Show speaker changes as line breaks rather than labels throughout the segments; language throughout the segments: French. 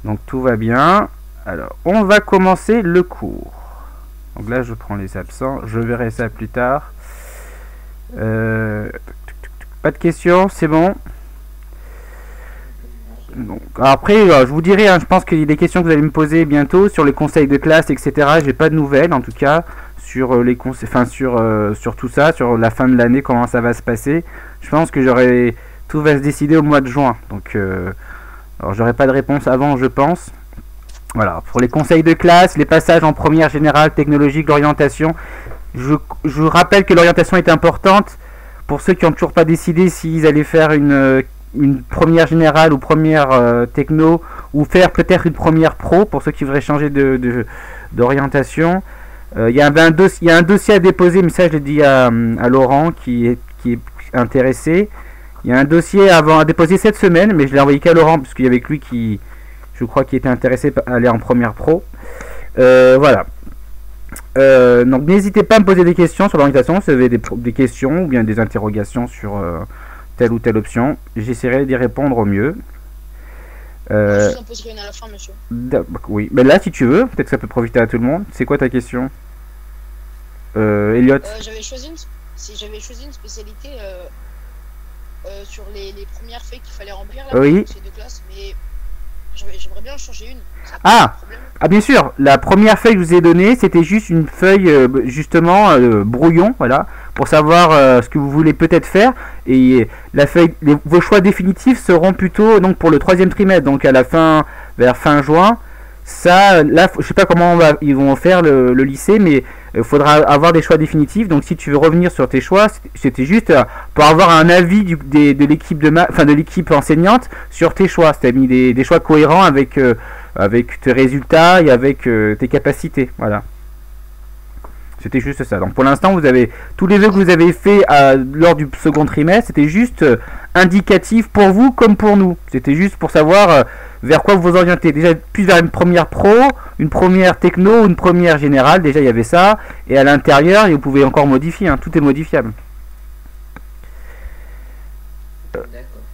Donc tout va bien. Alors, on va commencer le cours. Donc là, je prends les absents. Je verrai ça plus tard. Pas de questions, c'est bon. Donc, après, je vous dirai, hein, je pense qu'il y a des questions que vous allez me poser bientôt sur les conseils de classe, etc. J'ai pas de nouvelles, en tout cas, sur les conseils, enfin sur tout ça, sur la fin de l'année, comment ça va se passer. Je pense que tout va se décider au mois de juin. Donc, alors j'aurai pas de réponse avant, je pense. Voilà, pour les conseils de classe, les passages en première générale, technologique, l'orientation. Je rappelle que l'orientation est importante pour ceux qui n'ont toujours pas décidé s'ils allaient faire une première générale ou première techno, ou faire peut-être une première pro, pour ceux qui voudraient changer d'orientation. Il y a un dossier à déposer, mais ça je l'ai dit à Laurent qui est intéressé. Il y a un dossier à déposer cette semaine, mais je l'ai envoyé qu'à Laurent, parce qu'il y avait que lui qui, je crois, qui était intéressé à aller en première pro. Voilà. Donc n'hésitez pas à me poser des questions sur l'orientation, si vous avez des questions ou bien des interrogations sur telle ou telle option. J'essaierai d'y répondre au mieux.
Je vous en poserai une à la fin, monsieur.
Oui, mais là si tu veux, peut-être que ça peut profiter à tout le monde. C'est quoi ta question, Elliot?
J'avais choisi une spécialité sur les premières feuilles qu'il fallait remplir là,
oui.
Pour ces deux classes, mais j'aimerais bien en changer une.
Ah bien sûr, la première feuille que je vous ai donnée, c'était juste une feuille justement brouillon, voilà, pour savoir ce que vous voulez peut-être faire. Et la feuille, vos choix définitifs seront plutôt donc pour le 3e trimestre, donc à la fin, vers fin juin. Ça, là, je sais pas comment ils vont faire le lycée, mais il faudra avoir des choix définitifs. Donc si tu veux revenir sur tes choix, c'était juste pour avoir un avis de l'équipe de l'équipe enseignante sur tes choix. C'est-à-dire mis des choix cohérents avec tes résultats et avec tes capacités. Voilà. C'était juste ça. Donc pour l'instant, vous avez tous les vœux que vous avez fait lors du second trimestre, c'était juste indicatif pour vous comme pour nous. C'était juste pour savoir vers quoi vous vous orientez. Déjà plus vers une première pro, une première techno, une première générale. Déjà il y avait ça. Et à l'intérieur, vous pouvez encore modifier. Hein, tout est modifiable.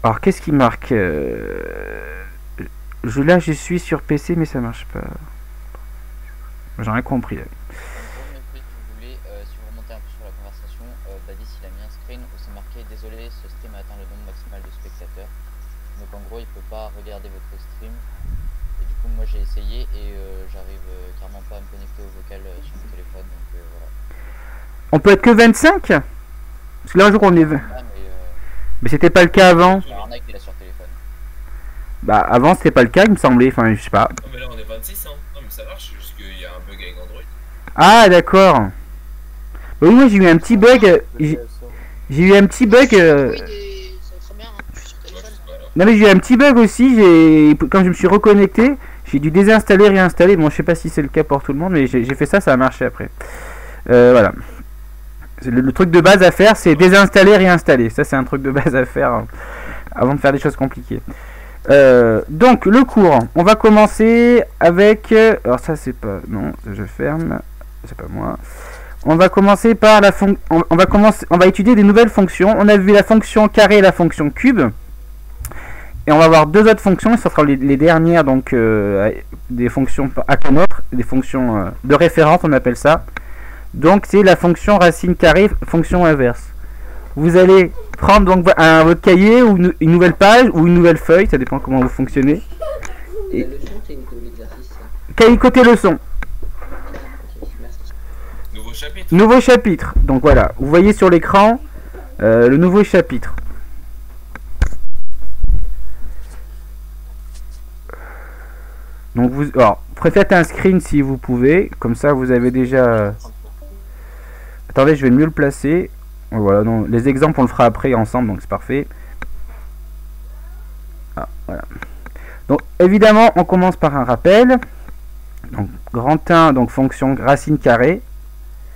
Alors qu'est-ce qui marque là je suis sur PC mais ça marche pas. J'en ai compris.
Si vous remontez un peu sur la conversation, Badis il a mis un screen où c'est marqué désolé, ce stream a atteint le nombre maximal de spectateurs. Donc en gros il peut pas regarder votre stream. Et du coup moi j'ai essayé et j'arrive carrément pas à me connecter au vocal sur mon téléphone. Donc voilà.
On peut être que 25 ? Parce que là un jour on est 20. Mais c'était pas le cas avant.
Il a sur téléphone.
Bah avant c'était pas le cas il me semblait, enfin je sais pas.
Non mais là on est 26 hein. Non mais ça marche, juste qu'il y a un bug avec Android.
Ah d'accord. Bah oui moi j'ai eu un petit bug. J'ai eu un petit bug. Non mais j'ai eu un petit bug aussi, quand je me suis reconnecté, j'ai dû désinstaller, réinstaller. Bon je sais pas si c'est le cas pour tout le monde, mais j'ai fait ça, ça a marché après. Voilà. Le truc de base à faire, c'est désinstaller, réinstaller. Ça c'est un truc de base à faire avant de faire des choses compliquées. Donc le cours, on va commencer avec, alors ça c'est pas, non, je ferme, c'est pas moi. On va commencer par on va étudier des nouvelles fonctions. On a vu la fonction carré et la fonction cube, et on va voir deux autres fonctions. Ce sera les dernières, donc des fonctions à connaître, des fonctions de référence, on appelle ça. Donc c'est la fonction racine carrée, fonction inverse. Vous allez prendre donc votre cahier ou une nouvelle page ou une nouvelle feuille, ça dépend comment vous fonctionnez. Et... cahier côté leçon.
Nouveau chapitre.
Nouveau chapitre. Donc voilà, vous voyez sur l'écran le nouveau chapitre. Donc faites un screen si vous pouvez, comme ça vous avez déjà. Attendez, je vais mieux le placer. Voilà, non, les exemples on le fera après ensemble, donc c'est parfait. Ah, voilà. Donc évidemment on commence par un rappel. Donc grand 1, donc fonction racine carrée.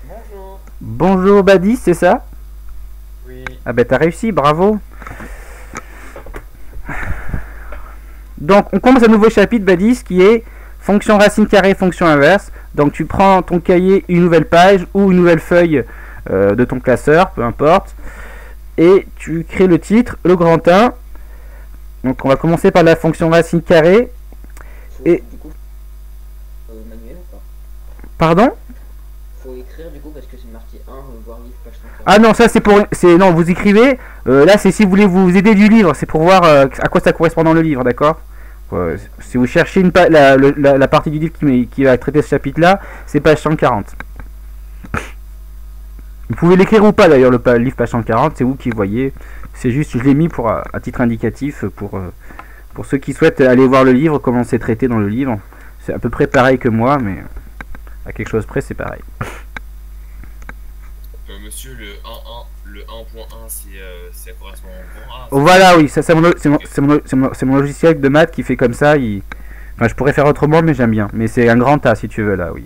Bonjour.
Bonjour Badis, c'est ça?
Oui.
Ah ben t'as réussi, bravo. Donc on commence un nouveau chapitre Badis qui est fonction racine carrée, fonction inverse. Donc tu prends ton cahier, une nouvelle page ou une nouvelle feuille de ton classeur, peu importe, et tu crées le titre, le grand 1. Donc on va commencer par la fonction racine carrée. Et-
Du coup, manuel ou pas?
Pardon?
Faut écrire du coup parce que c'est marqué 1, voir livre, page 140.
Ah non, ça c'est pour... Non, vous écrivez. Là, c'est si vous voulez vous aider du livre. C'est pour voir à quoi ça correspond dans le livre, d'accord? Si vous cherchez la partie du livre qui va traiter ce chapitre-là, c'est page 140. Vous pouvez l'écrire ou pas d'ailleurs, le livre page 140, c'est vous qui voyez. C'est juste, je l'ai mis à titre indicatif pour ceux qui souhaitent aller voir le livre, comment c'est traité dans le livre. C'est à peu près pareil que moi, mais à quelque chose près, c'est pareil.
Monsieur, le 1.1, ça correspond au grand A.
Voilà, oui, c'est mon logiciel de maths qui fait comme ça. Enfin, je pourrais faire autrement, mais j'aime bien. Mais c'est un grand A si tu veux, là, oui.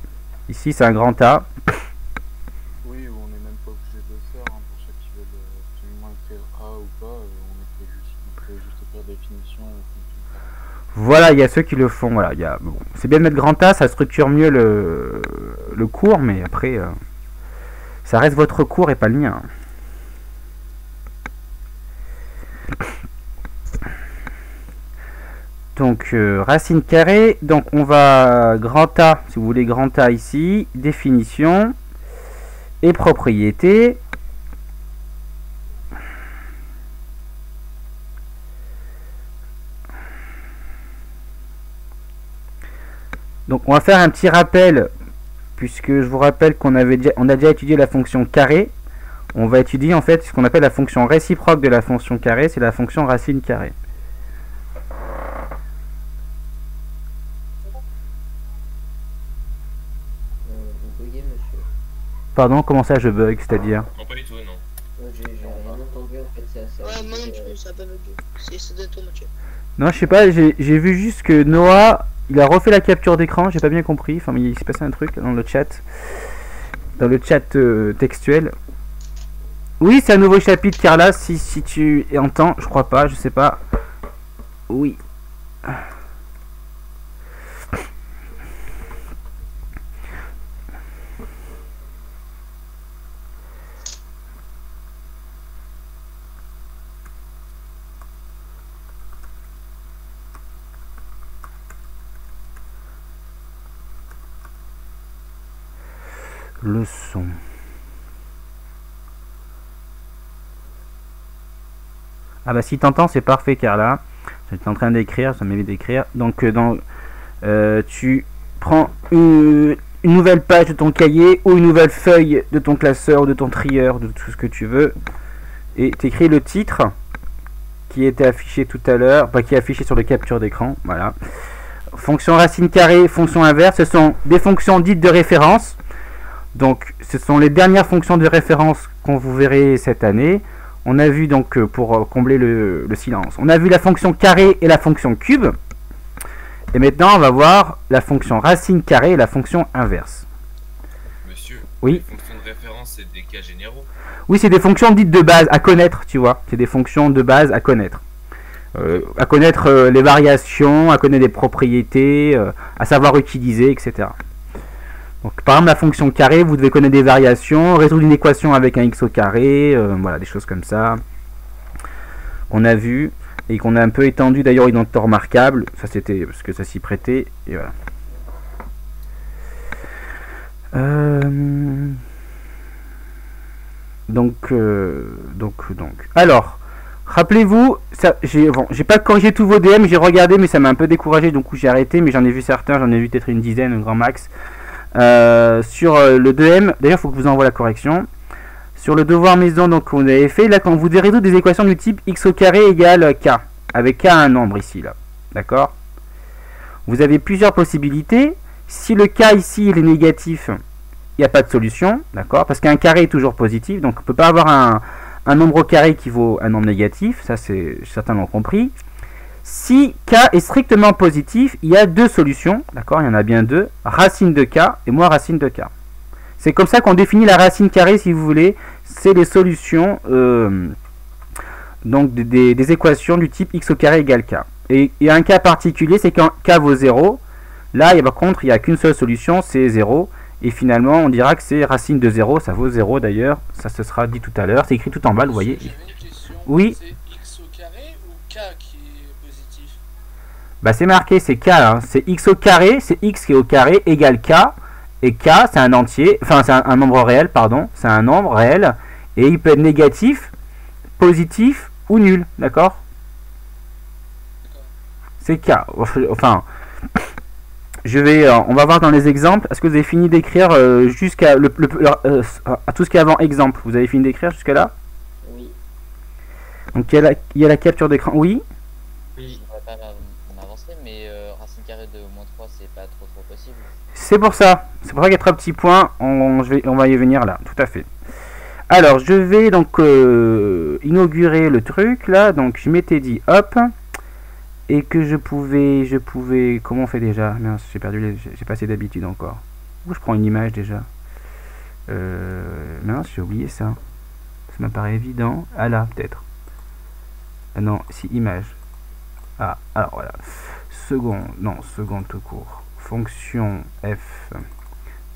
Ici, c'est un grand A.
Oui, ou on n'est même pas obligé de le faire, hein, pour ceux qui veulent absolument écrire A ou pas, on peut juste écrire définition ou fonction.
Voilà, il y a ceux qui le font. Voilà, bon, c'est bien de mettre grand A, ça structure mieux le cours, mais après, ça reste votre cours et pas le mien. Donc, racine carrée. Donc, on va grand A, si vous voulez, grand A ici, définition et propriété. Donc, on va faire un petit rappel, puisque je vous rappelle qu'on a déjà étudié la fonction carrée. On va étudier en fait ce qu'on appelle la fonction réciproque de la fonction carrée, c'est la fonction racine carrée.
Vous buguez, monsieur.
Pardon, comment ça je bug, c'est-à-dire?
Non, pas du tout, non.
J'ai rien entendu en fait, ça.
Ouais, moi non plus, ça a pas bugué. C'est de toi, Mathieu.
Non, je sais pas, j'ai vu juste que Noah, il a refait la capture d'écran, j'ai pas bien compris, enfin il s'est passé un truc dans le chat. Dans le chat textuel. Oui, c'est un nouveau chapitre, Carla, si tu entends, je crois pas, je sais pas. Oui. Leçon. Ah bah si t'entends c'est parfait Carla. J'étais en train d'écrire, ça m'évite d'écrire. Donc tu prends une nouvelle page de ton cahier ou une nouvelle feuille de ton classeur ou de ton trieur, de tout ce que tu veux. Et t'écris le titre qui était affiché tout à l'heure, qui est affiché sur le capture d'écran. Voilà. Fonction racine carrée, fonction inverse, ce sont des fonctions dites de référence. Donc ce sont les dernières fonctions de référence qu'on vous verrez cette année. On a vu donc pour combler le silence, on a vu la fonction carré et la fonction cube. Et maintenant on va voir la fonction racine carrée et la fonction inverse.
Monsieur,
oui.
Les fonctions de référence, c'est des cas généraux.
Oui, c'est des fonctions dites de base à connaître, tu vois. C'est des fonctions de base à connaître. À connaître les variations, à connaître les propriétés, à savoir utiliser, etc. Donc, par exemple, la fonction carré, vous devez connaître des variations, résoudre une équation avec un x au carré, voilà, des choses comme ça. On a vu et qu'on a un peu étendu d'ailleurs dans le temps remarquable. Ça, c'était parce que ça s'y prêtait. Et voilà. Donc. Alors, rappelez-vous, j'ai pas corrigé tous vos DM, j'ai regardé, mais ça m'a un peu découragé, donc j'ai arrêté, mais j'en ai vu certains, j'en ai vu peut-être une dizaine, un grand max. Sur le 2M, d'ailleurs, il faut que je vous envoie la correction. Sur le devoir maison, donc on avait fait là quand vous devez résoudre des équations du type x au carré égale k, avec k un nombre ici, là, d'accord? Vous avez plusieurs possibilités. Si le k ici il est négatif, il n'y a pas de solution, d'accord? Parce qu'un carré est toujours positif, donc on ne peut pas avoir un nombre au carré qui vaut un nombre négatif, ça c'est certains l'ont compris. Si k est strictement positif, il y a deux solutions, d'accord? Il y en a bien deux, racine de k et moins racine de k. C'est comme ça qu'on définit la racine carrée, si vous voulez. C'est les solutions donc des équations du type x au carré égale k. Et il y a un cas particulier, c'est quand k vaut 0. Là, par contre, il n'y a qu'une seule solution, c'est 0. Et finalement, on dira que c'est racine de 0, ça vaut 0 d'ailleurs. Ça se sera dit tout à l'heure. C'est écrit tout en bas, vous voyez.
J'avais une question.
Oui.
C'est x au carré ou k qui est positif?
Bah c'est marqué, c'est k, hein. C'est x au carré, c'est x qui est au carré égale k, et k c'est un entier, enfin c'est un nombre réel, pardon, c'est un nombre réel, et il peut être négatif, positif ou nul, d'accord? C'est k, enfin, on va voir dans les exemples. Est-ce que vous avez fini d'écrire jusqu'à à tout ce qui est avant exemple? Vous avez fini d'écrire jusqu'à là?
Oui.
Donc il y a la capture d'écran, oui.
Oui.
On va pas m'avancer, mais racine carrée de moins 3, c'est pas trop possible.
C'est pour ça qu'il y a 3 petits points, on va y venir là, tout à fait. Alors, je vais donc inaugurer le truc là, donc je m'étais dit hop, et que je pouvais, comment on fait déjà? Mince, j'ai perdu, j'ai pas assez d'habitude encore. Où je prends une image déjà? Mince, j'ai oublié ça. Ça me paraît évident. Ah là, peut-être. Ah non, si, image. Ah, alors voilà. Seconde tout court. Fonction f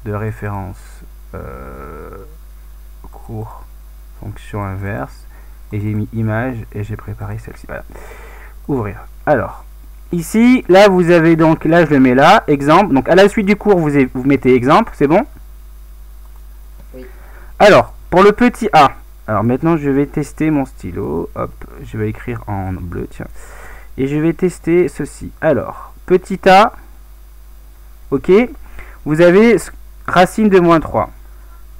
de référence court, fonction inverse, et j'ai mis image et j'ai préparé celle-ci. Voilà. Ouvrir. Alors, ici, là vous avez donc, là je le mets là, exemple. Donc à la suite du cours, vous mettez exemple, c'est bon?
Oui.
Alors, pour le petit a, alors maintenant je vais tester mon stylo. Hop, je vais écrire en bleu, tiens. Et je vais tester ceci. Alors, petit a, ok, vous avez racine de moins 3.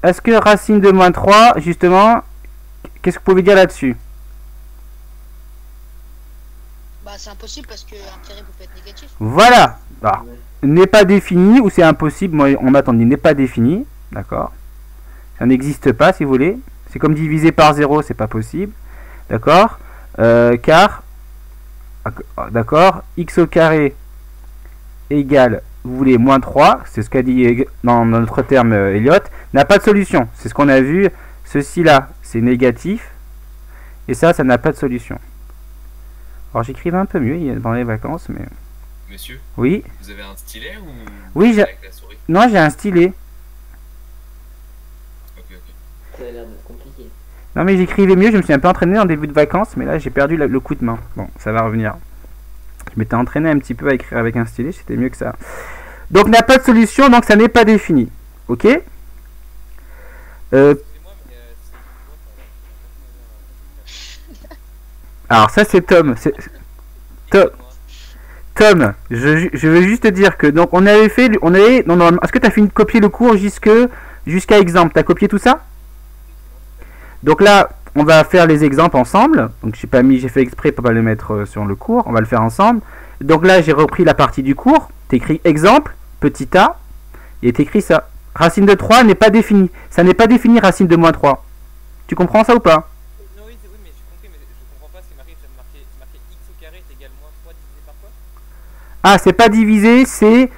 Est-ce que racine de moins 3, justement, qu'est-ce que vous pouvez dire là-dessus?
Bah c'est impossible parce qu'un carré peut pas être négatif.
Voilà. Ah, n'est pas défini, ou c'est impossible, moi en maths on dit n'est pas défini, d'accord? Ça n'existe pas si vous voulez. C'est comme diviser par 0, c'est pas possible. D'accord? Car, d'accord, x au carré égale, vous voulez, moins 3, c'est ce qu'a dit dans notre terme Elliott, n'a pas de solution. C'est ce qu'on a vu. Ceci là, c'est négatif. Et ça n'a pas de solution. Alors j'écrivais un peu mieux pendant les vacances, mais...
Monsieur,
Oui.
vous avez un stylet ou
Oui, j'ai...
avec la souris?
Non, j'ai un stylet.
Ok.
Ça a l'air d'être compliqué.
Non mais j'écrivais mieux, je me suis un peu entraîné en début de vacances, mais là j'ai perdu le coup de main. Bon, ça va revenir. Je m'étais entraîné un petit peu à écrire avec un stylet, c'était mieux que ça. Donc n'a pas de solution, donc ça n'est pas défini. Ok? Alors ça c'est Tom. Tom, je veux juste te dire que donc on avait fait, est-ce que tu as fini de copier le cours jusqu'à exemple? Tu as copié tout ça? Donc là, on va faire les exemples ensemble. Donc j'ai fait exprès pour pas le mettre sur le cours. On va le faire ensemble. Donc là, j'ai repris la partie du cours. T'écris exemple, petit a, et t'écris ça. Racine de 3 n'est pas définie. Ça n'est pas défini racine de moins 3. Tu comprends ça ou pas?
Non, oui, mais j'ai compris, mais je comprends pas. C'est marqué x au carré est égal moins 3 divisé par quoi?
Ah, c'est pas divisé, c'est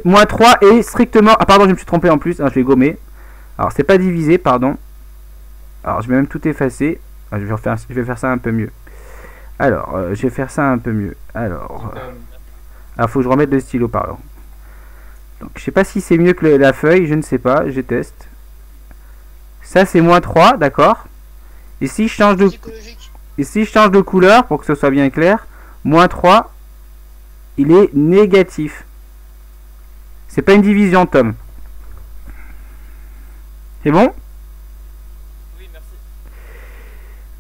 moins 3 et strictement... Ah pardon, je me suis trompé en plus. Ah, je vais gommer. Alors, c'est pas divisé, pardon. Alors, je vais même tout effacer. Ah, je vais faire ça un peu mieux. Alors, je vais faire ça un peu mieux. Alors, faut que je remette le stylo, pardon. Donc, je sais pas si c'est mieux que la feuille, je ne sais pas, je teste. Ça, c'est moins 3, d'accord. Et si je change de couleur, pour que ce soit bien clair, moins 3, il est négatif. C'est pas une division, Tom. C'est bon?
Oui,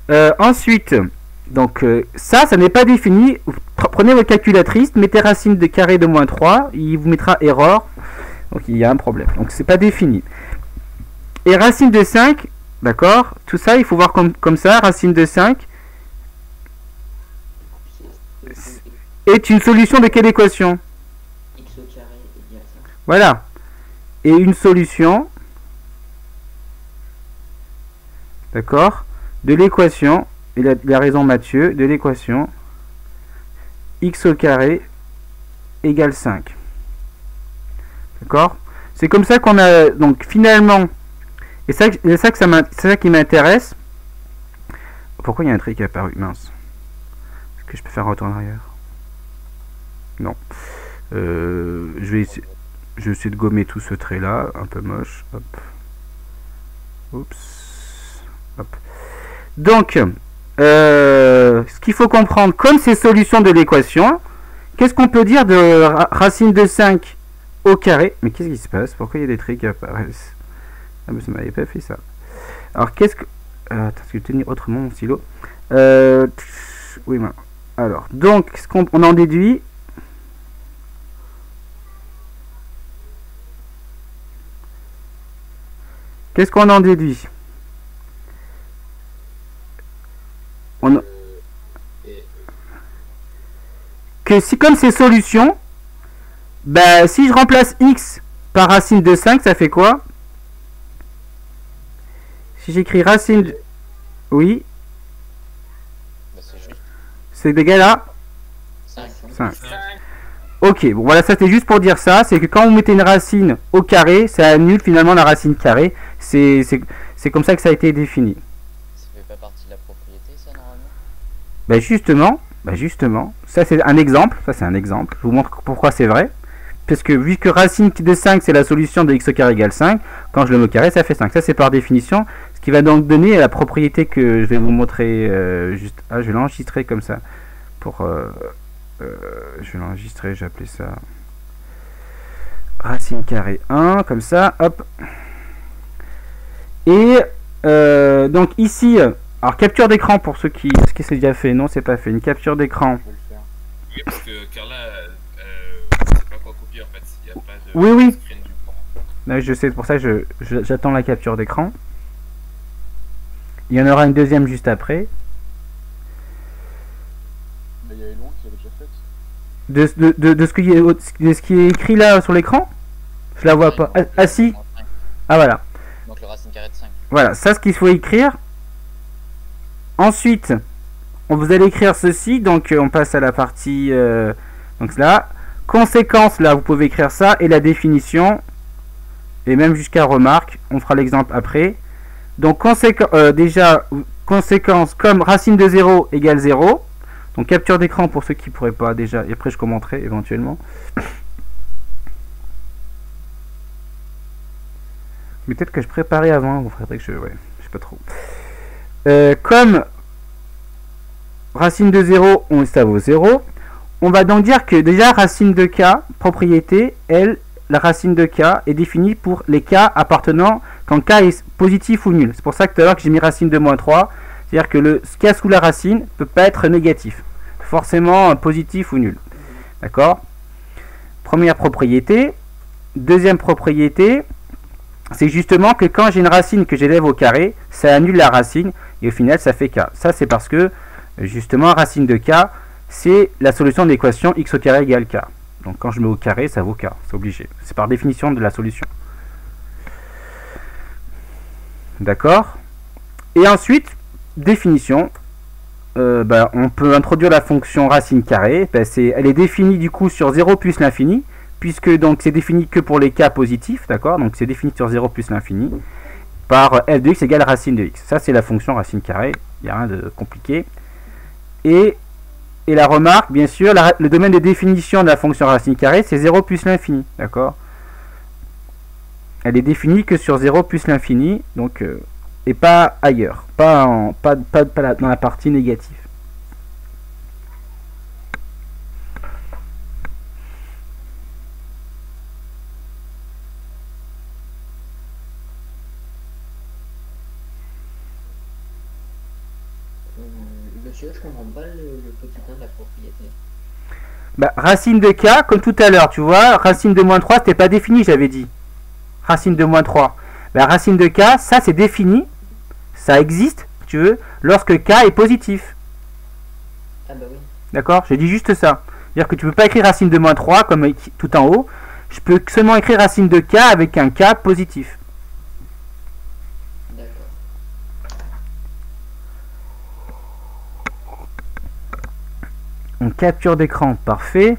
merci.
Ensuite, donc ça n'est pas défini. Prenez votre calculatrice, mettez racine de carré de moins 3, il vous mettra erreur. Donc il y a un problème. Donc c'est pas défini. Et racine de 5, d'accord, tout ça il faut voir comme ça, racine de 5 est une solution de quelle équation?
X au carré égale 5.
Voilà. Et une solution, d'accord, de l'équation, il a raison Mathieu, de l'équation x au carré égale 5. D'accord? C'est comme ça qu'on a, donc finalement, et c'est ça qui m'intéresse. Pourquoi il y a un trait qui est apparu? Mince. Est-ce que je peux faire un retour en arrière? Non. Je vais essayer de gommer tout ce trait là, un peu moche. Hop. Oups. Hop. Donc, ce qu'il faut comprendre, comme ces solutions de l'équation, qu'est-ce qu'on peut dire de racine de 5 au carré? Mais qu'est-ce qui se passe? Pourquoi il y a des traits qui apparaissent? Ah mais ça m'avait pas fait ça. Alors qu'est-ce que... attends, je vais tenir autrement mon stylo. Oui, ben. Alors, donc, ce qu'on en déduit... Qu'est-ce qu'on en déduit? Que si comme c'est solution, bah, si je remplace x par racine de 5, ça fait quoi? Si j'écris racine de... Oui,
Bah, c'est juste
c'est égal à
5.
5. Ok, bon voilà, ça c'était juste pour dire ça, c'est que quand vous mettez une racine au carré, ça annule finalement la racine carrée. C'est comme ça que ça a été défini.
Ça fait pas partie de la propriété, ça, normalement?
Bah justement, ça c'est un exemple, je vous montre pourquoi c'est vrai. Parce que vu que racine de 5 c'est la solution de x au carré égale 5, quand je le mets au carré ça fait 5. Ça c'est par définition, ce qui va donc donner la propriété que je vais vous montrer juste... Ah, je vais l'enregistrer comme ça. Pour... je vais l'enregistrer, j'ai appelé ça... Racine carrée 1, comme ça, hop. Et donc ici... Alors capture d'écran pour ceux qui... Est-ce que c'est déjà fait? Non, c'est pas fait. Une capture d'écran.
Je vais le faire.
Oui, parce que Carla, je sais pas quoi copier en fait. Il n'y a pas de
Oui.
screen du coup.
Non, je sais, pour ça j'attends la capture d'écran. Il y en aura une deuxième juste après.
Mais il y a Elon qui l'a déjà faite.
De ce qui est écrit là sur l'écran? Je la vois pas. Ah si. Ah voilà.
Donc le racine carrée de 5.
Voilà, ça ce qu'il faut écrire. Ensuite, vous allez écrire ceci. Donc on passe à la partie... donc là. Conséquence, là vous pouvez écrire ça. Et la définition. Et même jusqu'à remarque. On fera l'exemple après. Donc déjà, conséquence comme racine de 0 égale 0. Donc capture d'écran pour ceux qui ne pourraient pas déjà. Et après je commenterai éventuellement. Mais peut-être que je préparais avant. Vous faudrait que je... Ouais, je sais pas trop. Comme racine de 0, ça vaut 0. On va donc dire que déjà racine de k, propriété, la racine de k est définie pour les k appartenant quand k est positif ou nul. C'est pour ça que tout à l'heure que j'ai mis racine de moins 3. C'est-à-dire que ce qu'il y a sous la racine ne peut pas être négatif. Forcément positif ou nul. D'accord? Première propriété. Deuxième propriété, c'est justement que quand j'ai une racine que j'élève au carré, ça annule la racine et au final ça fait k. Ça c'est parce que justement racine de k, c'est la solution de l'équation x au carré égale k. Donc quand je mets au carré, ça vaut k, c'est obligé. C'est par définition de la solution. D'accord? Et ensuite, définition, on peut introduire la fonction racine carrée. Elle est définie du coup sur 0 plus l'infini, puisque donc c'est défini que pour les cas positifs, d'accord? Donc c'est défini sur 0 plus l'infini, par f de x égale racine de x. Ça c'est la fonction racine carrée, il n'y a rien de compliqué. Et la remarque, bien sûr, le domaine de définition de la fonction racine carrée, c'est 0 plus l'infini, d'accord? Elle est définie que sur 0 plus l'infini, donc et pas ailleurs, pas dans la partie négative.
Monsieur, je comprends pas le petit 1 de la propriété.
Bah, racine de k, comme tout à l'heure, tu vois, racine de moins 3, c'était pas défini, j'avais dit. Racine de moins 3. Bah, racine de k, ça c'est défini, ça existe, si tu veux, lorsque k est positif.
Ah bah oui.
D'accord? Je dis juste ça. C'est-à-dire que tu peux pas écrire racine de moins 3 comme tout en haut. Je peux seulement écrire racine de k avec un k positif.
D'accord.
On capture d'écran, parfait.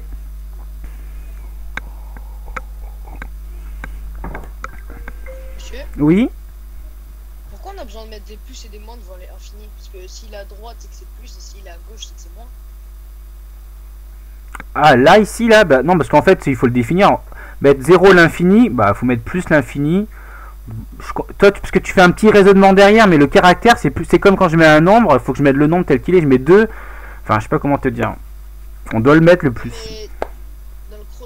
Monsieur,
Oui.
pourquoi on a besoin de mettre des plus et des moins devant les infinis? Parce que s'il est à droite, c'est que c'est plus, et s'il est à gauche, c'est que c'est moins.
Ah, là, ici, là, bah, non, parce qu'en fait, il faut le définir. Mettre 0 l'infini, bah, faut mettre plus l'infini. Toi, parce que tu fais un petit raisonnement derrière, mais le caractère, c'est comme quand je mets un nombre, il faut que je mette le nombre tel qu'il est, je mets 2. Enfin, je sais pas comment te dire. On doit le mettre le plus.
Mais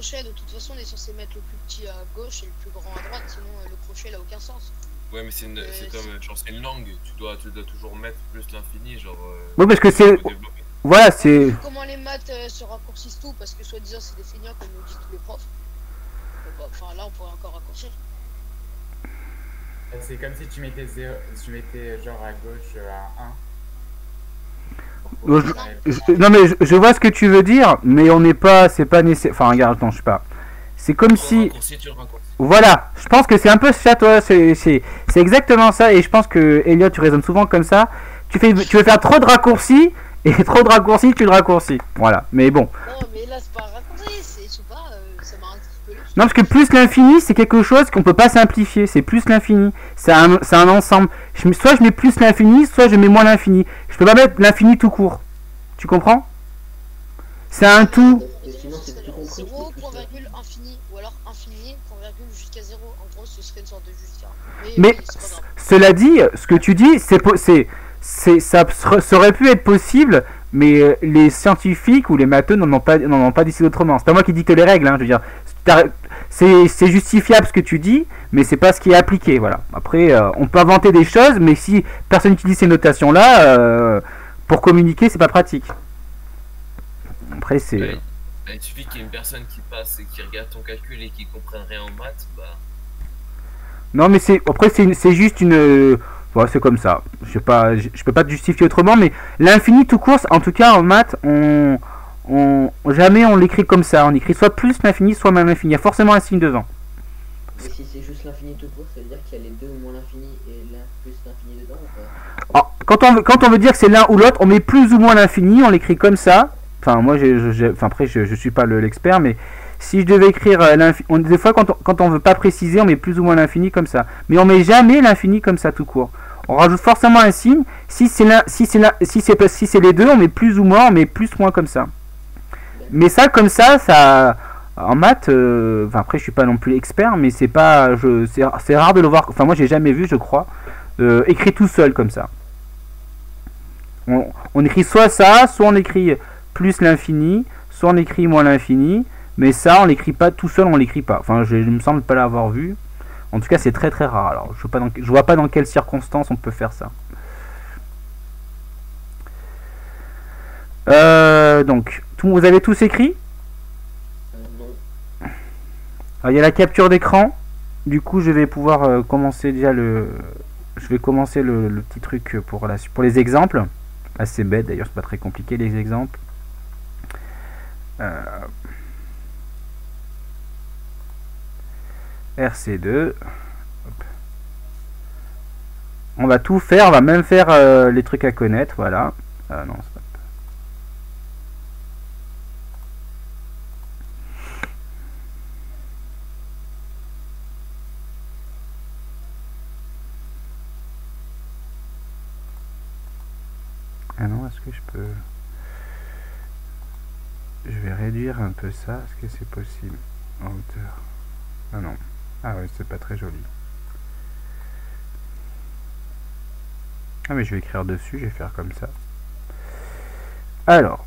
crochet, de toute façon, on est censé mettre le plus petit à gauche et le plus grand à droite, sinon le crochet, il a aucun sens.
Ouais, mais c'est comme genre c'est une langue, tu dois toujours mettre plus l'infini, genre.
Oui, parce que c'est.
faut développer.
Voilà, c'est.
Comment les maths se raccourcissent tout, parce que soi-disant, c'est des feignants, comme nous disent tous les profs. Enfin, là, on pourrait encore raccourcir.
C'est comme si tu mettais genre à gauche un 1.
Non, mais je vois ce que tu veux dire, mais on n'est pas. C'est pas nécessaire. Enfin, regarde, attends, je sais pas. C'est comme si.
Raccourci, tu le raccourcis.
Voilà, je pense que c'est un peu ça, toi. C'est exactement ça, et je pense que, Elliot, tu raisonnes souvent comme ça. Tu veux faire trop de raccourcis, et trop de raccourcis, tu le raccourcis. Voilà, mais bon.
Non, mais là, c'est pas un raccourci, je sais pas, ça m'a interpellé.
Non, parce que plus l'infini, c'est quelque chose qu'on peut pas simplifier. C'est plus l'infini. C'est un ensemble. Soit je mets plus l'infini, soit je mets moins l'infini. Je peux pas mettre l'infini tout court. Tu comprends? C'est un tout.
Et sinon, c'est tout compris.
0, point virgule, infini, ou alors infini, point virgule, jusqu'à 0. En gros, ce serait une sorte de jusqu'à.
Mais
oui, c'est pas grave.
cela dit, ce que tu dis, ça aurait pu être possible, mais les scientifiques ou les matheux n'en ont pas décidé autrement. C'est pas moi qui dicte les règles, hein, je veux dire. C'est justifiable ce que tu dis, mais c'est pas ce qui est appliqué, voilà. Après, on peut inventer des choses, mais si personne n'utilise ces notations-là, pour communiquer, c'est pas pratique. Après, c'est...
Ouais. Il suffit qu'il y ait une personne qui passe et qui regarde ton calcul et qui comprenne rien en maths, bah.
Non, mais c'est juste une... Ouais, c'est comme ça. Je peux pas te justifier autrement, mais l'infini tout court, en tout cas en maths, jamais on l'écrit comme ça. On écrit soit plus l'infini, soit moins l'infini. Il y a forcément un signe devant.
Mais si c'est juste l'infini tout court, ça veut dire qu'il y a les deux moins l'infini et l'un plus l'infini dedans ou pas?
Alors, quand on veut dire que c'est l'un ou l'autre, on met plus ou moins l'infini, on l'écrit comme ça. Enfin, moi, après, je suis pas l'expert, mais si je devais écrire l'infini, des fois, quand on veut pas préciser, on met plus ou moins l'infini comme ça. Mais on met jamais l'infini comme ça tout court. On rajoute forcément un signe. Si c'est les deux, on met plus ou moins, on met plus ou moins comme ça. Mais ça, comme ça, en maths, enfin après, je suis pas non plus expert, mais c'est pas, c'est rare de le voir. Enfin, moi, j'ai jamais vu, je crois, écrit tout seul comme ça. On écrit soit ça, soit on écrit plus l'infini, soit on écrit moins l'infini, mais ça, on l'écrit pas tout seul, on l'écrit pas. Enfin, je me semble pas l'avoir vu. En tout cas, c'est très très rare. Alors, je vois pas dans quelles circonstances on peut faire ça. Donc, vous avez tous écrit?
Non.
Alors, il y a la capture d'écran. Du coup, je vais pouvoir commencer déjà le petit truc pour les exemples. Assez bête d'ailleurs, c'est pas très compliqué les exemples. RC2. Hop. On va tout faire, on va même faire les trucs à connaître, voilà. Non, c'est pas... Ah non, est-ce que je peux... Je vais réduire un peu ça, est-ce que c'est possible en hauteur? Ah non. Ah ouais, c'est pas très joli. Ah mais je vais écrire dessus, je vais faire comme ça. Alors.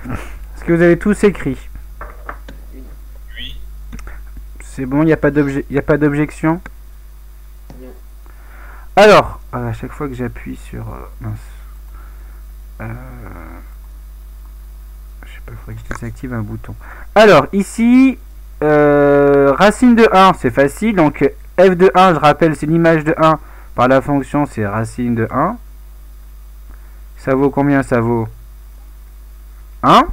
Est-ce que vous avez tous écrit?
Oui.
C'est bon, il n'y a pas d'objection?
Non.
Alors, à chaque fois que j'appuie sur... mince. Je sais pas, il faudrait que je désactive un bouton. Alors, ici, racine de 1, c'est facile. Donc, f de 1, je rappelle, c'est l'image de 1 par la fonction, c'est racine de 1. Ça vaut combien? Ça vaut 1.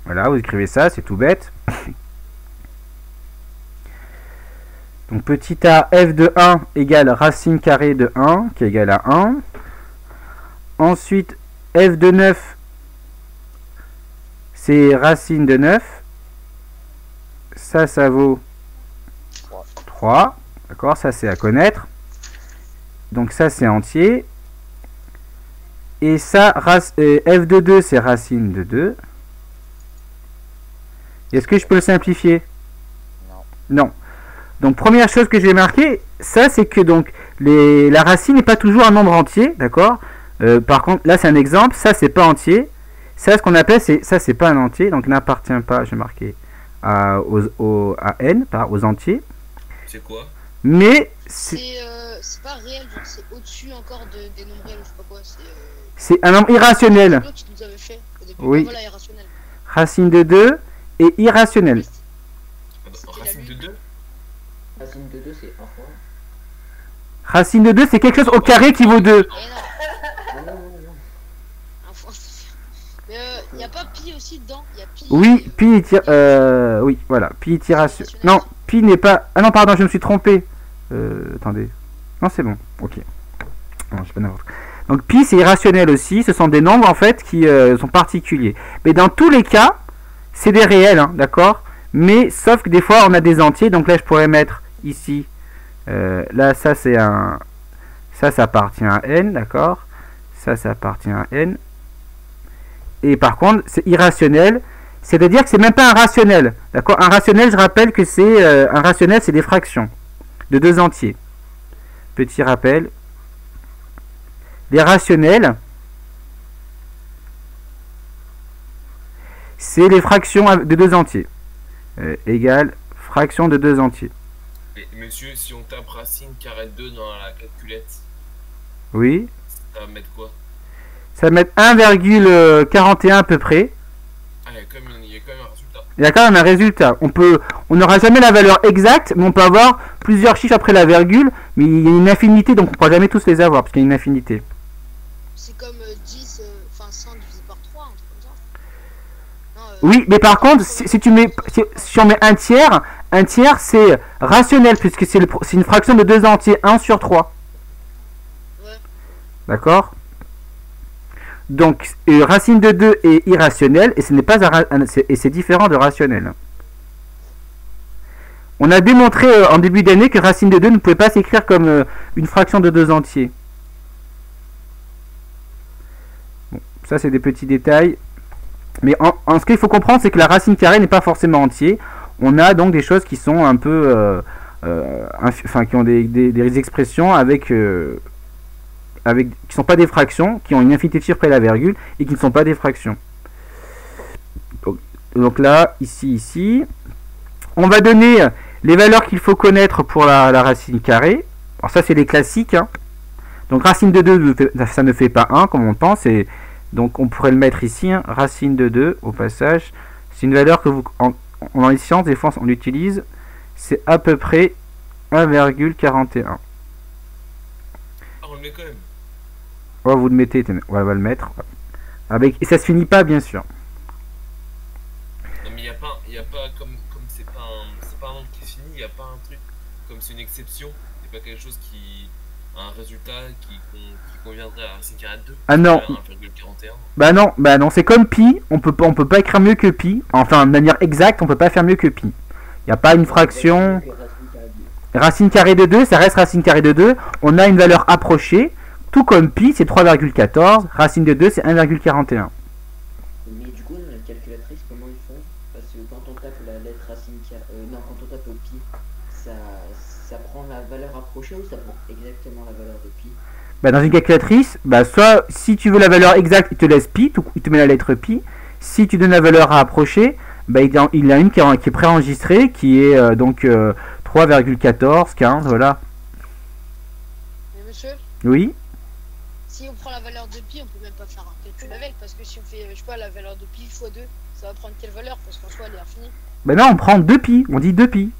Voilà, vous écrivez ça, c'est tout bête. Donc, petit a, f de 1 égale racine carrée de 1, qui est égale à 1. Ensuite, f de 9, c'est racine de 9. Ça vaut 3. D'accord, ça c'est à connaître. Donc ça c'est entier. Et ça, f de 2, c'est racine de 2. Est-ce que je peux le simplifier? Non. Donc première chose que je vais marquer, ça c'est que donc la racine n'est pas toujours un nombre entier, d'accord? Par contre, là c'est un exemple, ça c'est pas entier. Ça, ce qu'on appelle, ça c'est pas un entier, donc n'appartient pas, je vais marquer, à n, aux entiers.
C'est quoi?
Mais
C'est pas réel, genre c'est au-dessus encore des nombres réels, je sais pas quoi.
C'est un nombre irrationnel.
l'autre qui nous avait fait au début.
Oui.
Voilà, irrationnel.
Racine de 2 et irrationnel.
Racine de 2?
Racine de 2, c'est 1 fois.
Racine de 2, c'est quelque chose au carré qui vaut 2.
Eh non,
Non, non, non, non.
un fois, c'est sûr. Mais y a pas pi aussi dedans? Y a pi.
Oui, pi est oui, voilà, pi est irrationnel. Non, pi n'est pas... Ah non, pardon, je me suis trompé. Attendez. Non, c'est bon, ok. Non, je sais pas n'importe quoi. Donc pi, c'est irrationnel aussi. Ce sont des nombres, en fait, qui sont particuliers. Mais dans tous les cas, c'est des réels, hein, d'accord? Mais, sauf que des fois, on a des entiers. Donc là, je pourrais mettre ici... là, ça, c'est un... Ça appartient à n, d'accord? Ça appartient à n. Et par contre, c'est irrationnel. C'est-à-dire que c'est même pas un rationnel. D'accord? Un rationnel, je rappelle que c'est... un rationnel, c'est des fractions de 2 entiers. Petit rappel. Les rationnels, c'est les fractions de 2 entiers. Égale fraction de 2 entiers.
Mais monsieur, si on tape racine carré de 2 dans la calculette,
Oui.
ça va mettre quoi?
Ça va mettre 1,41 à peu près.
Ah, il y a quand même un résultat.
Il y a quand même un résultat. On n'aura jamais la valeur exacte, mais on peut avoir plusieurs chiffres après la virgule, mais il y a une infinité, donc on ne pourra jamais tous les avoir, parce qu'il y a une infinité.
C'est comme 10, enfin 100 divisé par 3, un truc comme ça. Non,
Oui, mais par contre, si on met un tiers c'est rationnel, puisque c'est une fraction de 2 entiers, 1 sur 3.
Ouais.
D'accord? Donc, racine de 2 est irrationnel, et ce n'est pas et c'est différent de rationnel. On a démontré en début d'année que racine de 2 ne pouvait pas s'écrire comme une fraction de 2 entiers. Bon, ça c'est des petits détails. Mais ce qu'il faut comprendre, c'est que la racine carrée n'est pas forcément entier. On a donc des choses qui sont un peu... qui ont des expressions qui sont pas des fractions, qui ont une infinité de chiffres après la virgule, et qui ne sont pas des fractions. Donc là, ici, on va donner les valeurs qu'il faut connaître pour la racine carrée. Alors ça, c'est les classiques, hein. Donc racine de 2, ça ne fait pas 1, comme on pense, et donc on pourrait le mettre ici, hein, racine de 2, au passage. C'est une valeur que dans les sciences, des fois, on l'utilise. C'est à peu près 1,41.
Ah, on le met quand même.
Ouais, vous le mettez, ouais, on va le mettre. Et ça se finit pas, bien sûr.
Non, mais il y a pas comme c'est pas un nombre qui finit, il n'y a pas un truc comme c'est une exception, c'est pas quelque chose qui a un résultat qui conviendrait à racine carrée de 2.
Ah non.
1,41.
Bah non, c'est comme pi, on peut pas écrire mieux que pi. Enfin, de manière exacte, on peut pas faire mieux que pi. Il n'y a pas une fraction. Racine carrée de 2, ça reste racine carrée de 2. On a une valeur approchée. Tout comme pi, c'est 3,14. Racine de 2, c'est 1,41.
Mais du coup, la calculatrice, comment ils font? Parce que quand on tape la lettre racine carrée... non, quand on tape pi, ça prend la valeur approchée ou ça prend exactement la valeur de pi?
Bah, dans une calculatrice, soit si tu veux la valeur exacte, il te laisse pi, il te met la lettre pi. Si tu donnes la valeur à approcher, il y a une qui est préenregistrée, qui est donc 3,14, voilà.
Mais monsieur,
Oui.
si on prend la valeur de pi, on peut même pas faire un calcul avec, parce que si on fait, je sais pas, la valeur de pi x 2, ça va prendre quelle valeur? Parce qu'en soi, elle est infinie.
Ben non, on prend 2 pi, on dit 2 pi.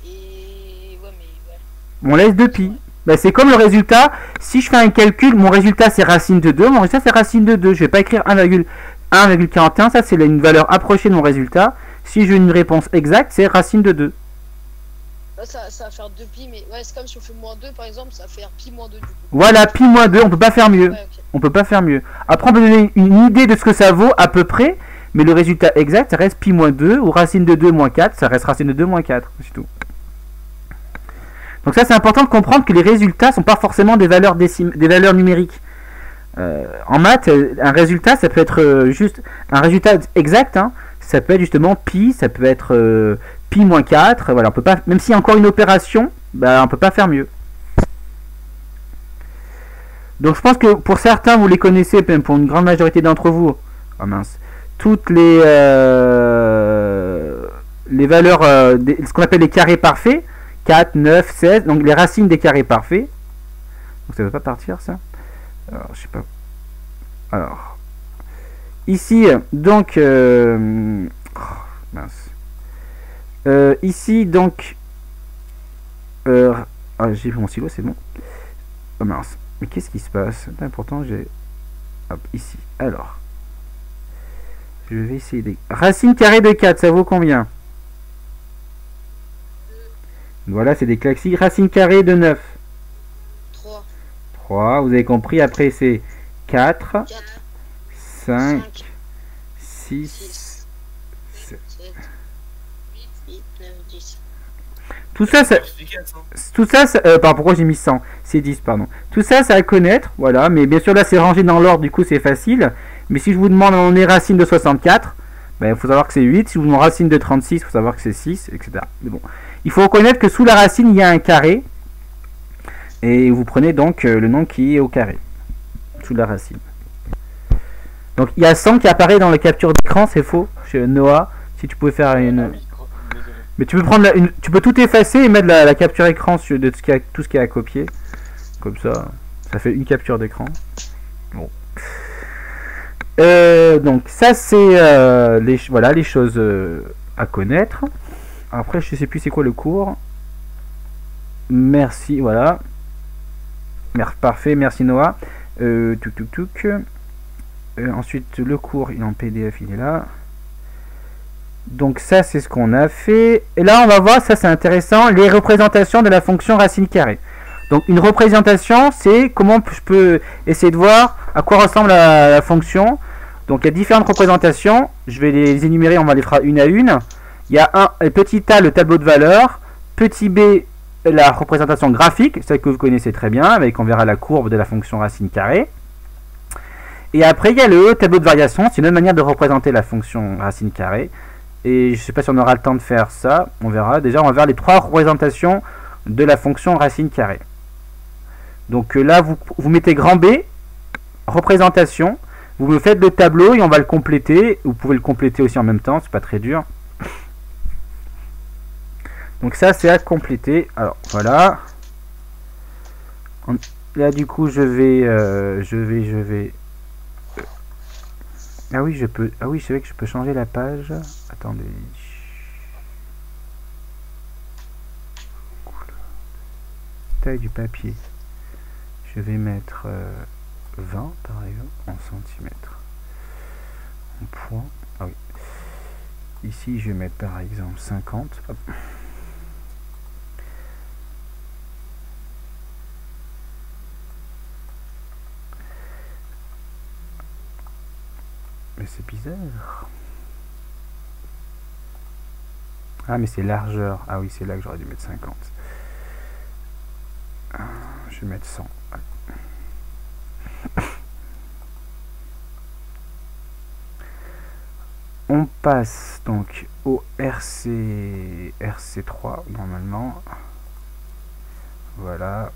Et ouais, mais ouais.
On laisse 2 pi. Ben, c'est comme le résultat, si je fais un calcul, mon résultat c'est racine de 2, mon résultat c'est racine de 2. Je vais pas écrire 1,41, ça c'est une valeur approchée de mon résultat. Si je veux une réponse exacte, c'est racine de 2.
Là, ça va faire 2 pi, mais ouais, c'est comme si on fait moins 2 par exemple, ça va faire pi moins 2 du coup.
Voilà, pi moins 2, on peut pas faire mieux.
Ouais, ok.
On peut pas faire mieux. Après, on peut donner une idée de ce que ça vaut à peu près, mais le résultat exact, ça reste pi moins 2, ou racine de 2 moins 4, ça reste racine de 2 moins 4, c'est tout. Donc ça, c'est important de comprendre que les résultats sont pas forcément des valeurs numériques. En maths, un résultat, ça peut être juste un résultat exact, hein, ça peut être justement pi, ça peut être pi moins 4, voilà, on peut pas, même s'il y a encore une opération, on peut pas faire mieux. Donc je pense que pour certains, vous les connaissez, même pour une grande majorité d'entre vous, oh mince, toutes les valeurs, ce qu'on appelle les carrés parfaits, 4, 9, 16, donc les racines des carrés parfaits. Donc ça ne veut pas partir ça. Alors, je sais pas. Alors, ici, donc, oh, mince. Ici, donc, ah, j'ai pris mon stylo, c'est bon. Oh mince, mais qu'est-ce qui se passe? Pourtant, j'ai... Hop, ici. Alors, je vais essayer des... Racine carrée de 4, ça vaut combien? Voilà, c'est des classiques. Racine carrée de 9.
3,
3, vous avez compris. Après, c'est 4,
4,
5,
5,
6,
6,
7.
7, 8, 9, 10.
Tout ça, ça...
Efficace, hein.
Tout ça, pardon, pourquoi j'ai mis 100? C'est 10, pardon. Tout ça, ça à connaître, voilà. Mais bien sûr, là, c'est rangé dans l'ordre, du coup, c'est facile. Mais si je vous demande, on est racine de 64, ben, il faut savoir que c'est 8. Si je vous demande racine de 36, il faut savoir que c'est 6, etc. Mais bon, il faut reconnaître que sous la racine, il y a un carré. Et vous prenez donc le nom qui est au carré, sous la racine. Donc, il y a 100 qui apparaît dans la capture d'écran, c'est faux. Chez Noah, si tu pouvais faire une...
Désolé.
Mais tu peux prendre tu peux tout effacer et mettre la capture écran de tout ce qu'il y a à copier. Comme ça, ça fait une capture d'écran. Bon. Donc ça c'est voilà les choses à connaître. Après je sais plus c'est quoi le cours. Merci, voilà. Parfait, merci Noah. Ensuite le cours il est en PDF, il est là. Donc ça c'est ce qu'on a fait. Et là on va voir, ça c'est intéressant, les représentations de la fonction racine carrée. Donc une représentation, c'est comment je peux essayer de voir à quoi ressemble la fonction. Donc il y a différentes représentations, je vais les énumérer, on va les faire une à une. Il y a petit a le tableau de valeur, petit b la représentation graphique, celle que vous connaissez très bien, avec on verra la courbe de la fonction racine carrée. Et après il y a le tableau de variation, c'est une autre manière de représenter la fonction racine carrée. Et je ne sais pas si on aura le temps de faire ça, on verra. Déjà, on va voir les trois représentations de la fonction racine carrée. Donc là, vous mettez grand B, représentation, vous me faites le tableau et on va le compléter. Vous pouvez le compléter aussi en même temps, c'est pas très dur. Donc ça, c'est à compléter. Alors, voilà. Là, du coup, je vais... Ah oui, je peux. Ah oui, c'est vrai que je peux changer la page. Attendez. Taille du papier. Je vais mettre 20 par exemple en centimètres. En points. Ah oui. Ici, je vais mettre par exemple 50. Hop. Mais c'est bizarre. Ah mais c'est largeur. Ah oui c'est là que j'aurais dû mettre 50. Je vais mettre 100. On passe donc au RC3 normalement. Voilà.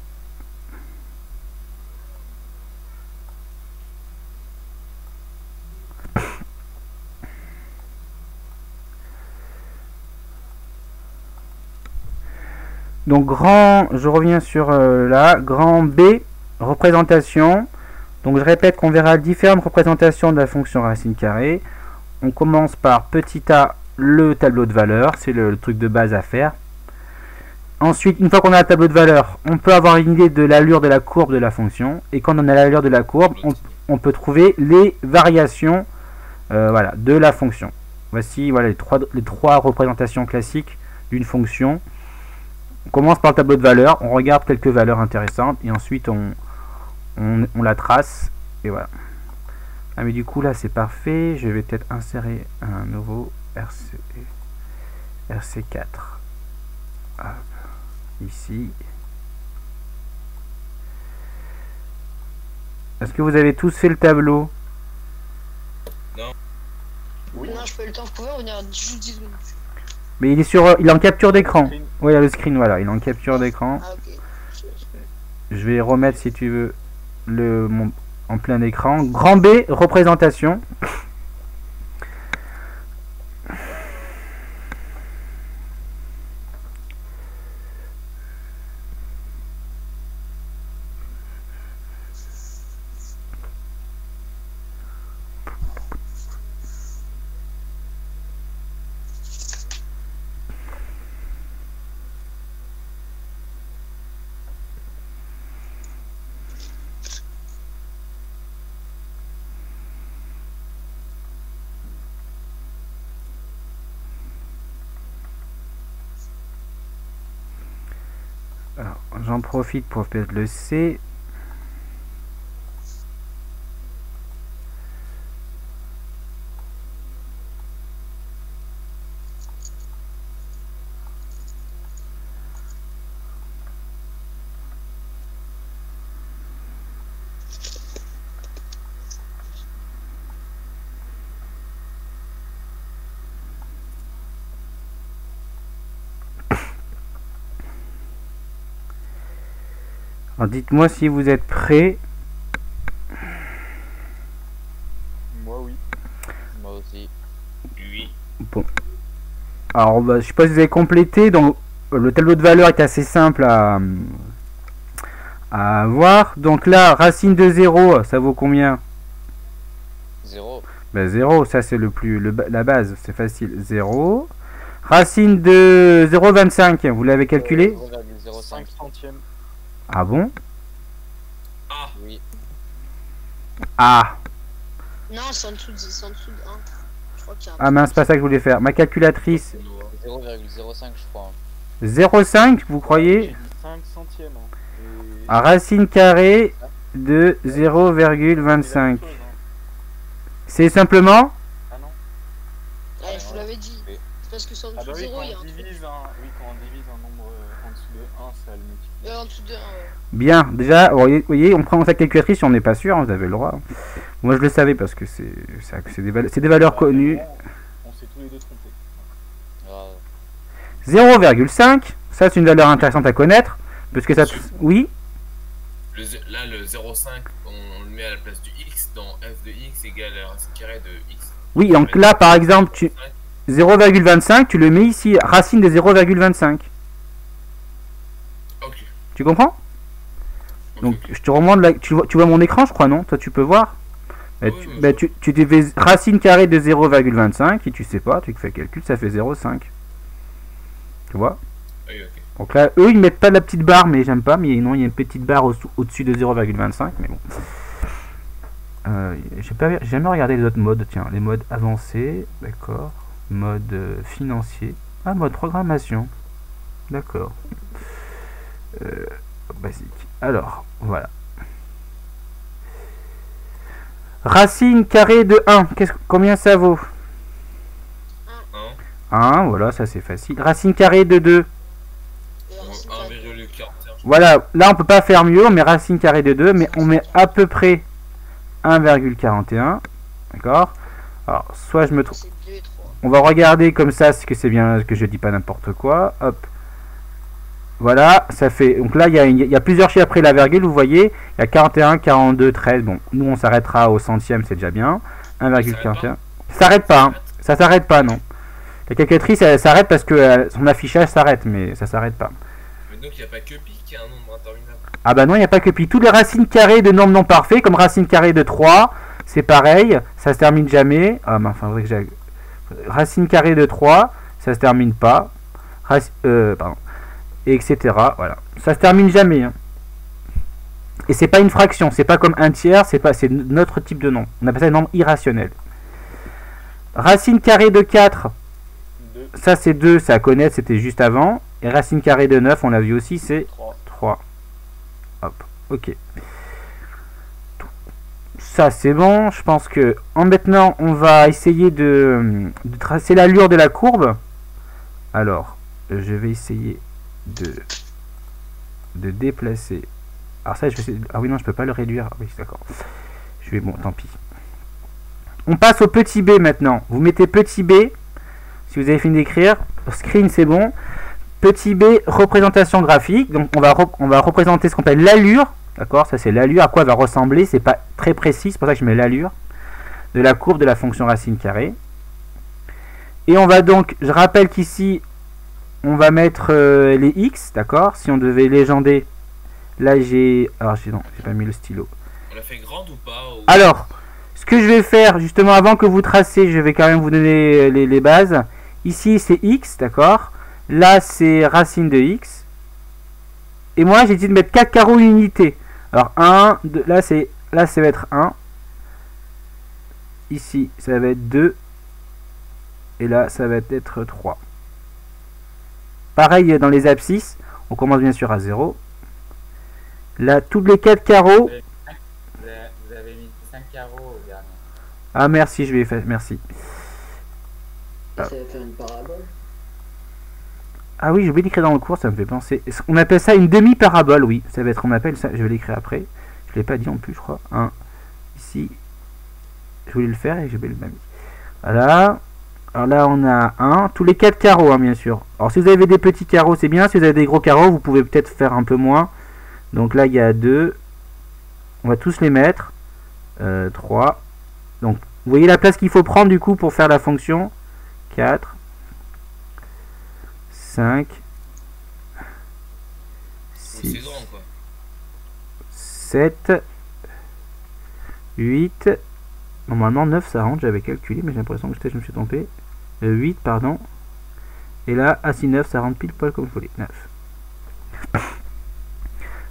Donc je reviens sur là, grand B, représentation. Donc je répète qu'on verra différentes représentations de la fonction racine carrée. On commence par petit a, le tableau de valeur, c'est le truc de base à faire. Ensuite, une fois qu'on a le tableau de valeur, on peut avoir une idée de l'allure de la courbe de la fonction. Et quand on a l'allure de la courbe, on peut trouver les variations voilà, de la fonction. Voici voilà, les trois représentations classiques d'une fonction. On commence par le tableau de valeur, on regarde quelques valeurs intéressantes et ensuite on la trace et voilà. Ah mais du coup là c'est parfait, je vais peut-être insérer un nouveau RC4 ici. Est-ce que vous avez tous fait le tableau?
Non.
Oui. Non, je peux le temps, vous pouvez revenir juste 10 minutes.
Mais il est en capture d'écran. Oui, il y a le screen, voilà, il est en capture d'écran.
Ah, ok.
Je vais remettre, si tu veux, en plein écran. Grand B, représentation. j'en profite pour mettre le C. Alors dites-moi si vous êtes prêts.
Moi, oui.
Moi aussi.
Oui.
Bon. Alors bah, je sais pas si vous avez complété. Donc le tableau de valeur est assez simple à voir. Donc là, racine de 0, ça vaut combien?
0.
Ben 0, ça c'est la base, c'est facile. 0. Racine de 0,25, vous l'avez calculé?
0,05.
5 centièmes.
Ah bon?
Ah,
Oui.
Ah.
Non, c'est en dessous de 1. Je crois qu'il y a un
Ah mince, c'est pas ça que je voulais faire. Ma calculatrice,
0,05 je crois.
0,5, vous
J'ai
croyez?
dit 5 centièmes. Hein. Et-
À racine carrée de
c'est la même
0,25.
chose, hein.
C'est simplement?
Ah non.
Ouais, je vous l'avais dit.
Oui.
C'est parce que c'est en
Ah
dessous
bah
de
oui,
0,
quand
il y a
on
un truc.
divise un nombre en dessous de 1, ça le multiplie.
En dessous de 1, ouais.
Bien, déjà, vous voyez, on prend sa calculatrice si on n'est pas sûr, hein, vous avez le droit. Moi je le savais parce que c'est des valeurs
Bah,
connues.
vraiment, on s'est tous les deux trompés.
Ah,
0,5, ça c'est une valeur intéressante à connaître. Parce que ça. Oui?
là le 0,5, on le met à la place du x dans f de x égale la racine carrée de x.
Oui, donc là par exemple, 0,25, tu le mets ici, racine de 0,25.
Ok.
Tu comprends?
Ok,
Donc
ok.
je te remonte tu vois mon écran, je crois, non? Toi tu peux voir? Bah,
Oui, oui,
bah, tu divises racine carrée de 0,25 et tu sais pas, tu fais le calcul, ça fait 0,5. Tu vois?
Oui, ok.
Donc là, eux ils mettent pas de la petite barre, mais j'aime pas, mais non, il y a une petite barre au-dessus de 0,25, mais bon. J'ai jamais regardé les autres modes, tiens, les modes avancés, d'accord. Mode financier. Ah, mode programmation. D'accord. Basique. Alors, voilà. Racine carrée de 1, combien ça vaut?
1,
1, voilà, ça c'est facile. Racine carrée de 2.
Et racine carrée.
1,41.
Voilà, là on peut pas faire mieux, on met racine carrée de 2, mais on met à peu près 1,41. D'accord? Alors, soit je me trompe.
C'est 2 et 3.
On va regarder comme ça, c'est que c'est bien, que je dis pas n'importe quoi. Hop. Voilà, ça fait. Donc là, il y a plusieurs chiffres après la virgule, vous voyez. Il y a 41, 42, 13. Bon, nous on s'arrêtera au centième, c'est déjà bien. 1,41. Ça s'arrête pas, hein. Ça s'arrête pas, non. La calculatrice, elle s'arrête parce que son affichage s'arrête, mais ça s'arrête pas.
Mais donc il n'y a pas que pi qui a un nombre interminable.
Ah bah non, il n'y a pas que pi. Toutes les racines carrées de nombres non parfaits, comme racine carrée de 3, c'est pareil, ça se termine jamais. Ah mais enfin, faudrait que j'ai... Racine carrée de 3, ça se termine pas. Pardon. Et etc. Voilà. Ça se termine jamais. Hein. Et c'est pas une fraction, c'est pas comme un tiers, c'est notre type de nombre. On appelle ça un nombre irrationnel. Racine carrée de 4,
2,
ça c'est 2, ça à connaître, c'était juste avant. Et racine carrée de 9, on l'a vu aussi, c'est
3.
3. Hop, ok. Ça c'est bon, je pense que maintenant on va essayer de tracer l'allure de la courbe. Alors, je vais essayer de déplacer. Alors ça je vais essayer... Ah oui non, je peux pas le réduire. Ah oui, d'accord. Je vais... Bon, tant pis. On passe au petit b maintenant. Vous mettez petit b, si vous avez fini d'écrire. Screen c'est bon. Petit b, représentation graphique. Donc on va représenter ce qu'on appelle l'allure. D'accord, ça c'est l'allure, à quoi elle va ressembler, c'est pas très précis, c'est pour ça que je mets l'allure de la courbe de la fonction racine carrée. Et on va donc, je rappelle qu'ici, on va mettre les x, d'accord, si on devait légender, là j'ai, alors j'ai pas mis le stylo.
On l'a fait grande ou pas ou...
Alors, ce que je vais faire, justement, avant que vous tracez, je vais quand même vous donner les bases. Ici c'est x, d'accord, là c'est racine de x. Et moi j'ai dit de mettre 4 carreaux unité. Alors 1, 2, là ça va être 1. Ici ça va être 2. Et là ça va être 3. Pareil dans les abscisses, on commence bien sûr à 0. Là, tous les 4 carreaux.
Vous avez mis 5 carreaux au dernier.
Ah, merci, je vais faire. Merci.
Ça va faire une parabole.
Ah oui, j'ai oublié d'écrire dans le cours, ça me fait penser. On appelle ça une demi-parabole, oui. Ça va être, on appelle ça, je vais l'écrire après. Je l'ai pas dit en plus, je crois. Ici. Je voulais le faire et j'ai oublié le mis. Voilà. Alors là, on a 1. Tous les 4 carreaux, hein, bien sûr. Alors, si vous avez des petits carreaux, c'est bien. Si vous avez des gros carreaux, vous pouvez peut-être faire un peu moins. Donc là, il y a 2. On va tous les mettre. 3. Donc, vous voyez la place qu'il faut prendre, du coup, pour faire la fonction. 4. 5. 6. 7. 8. Normalement 9 ça rentre, j'avais calculé mais j'ai l'impression que je me suis trompé. 8 pardon. Et là, si 9 ça rentre pile poil comme je voulais. 9.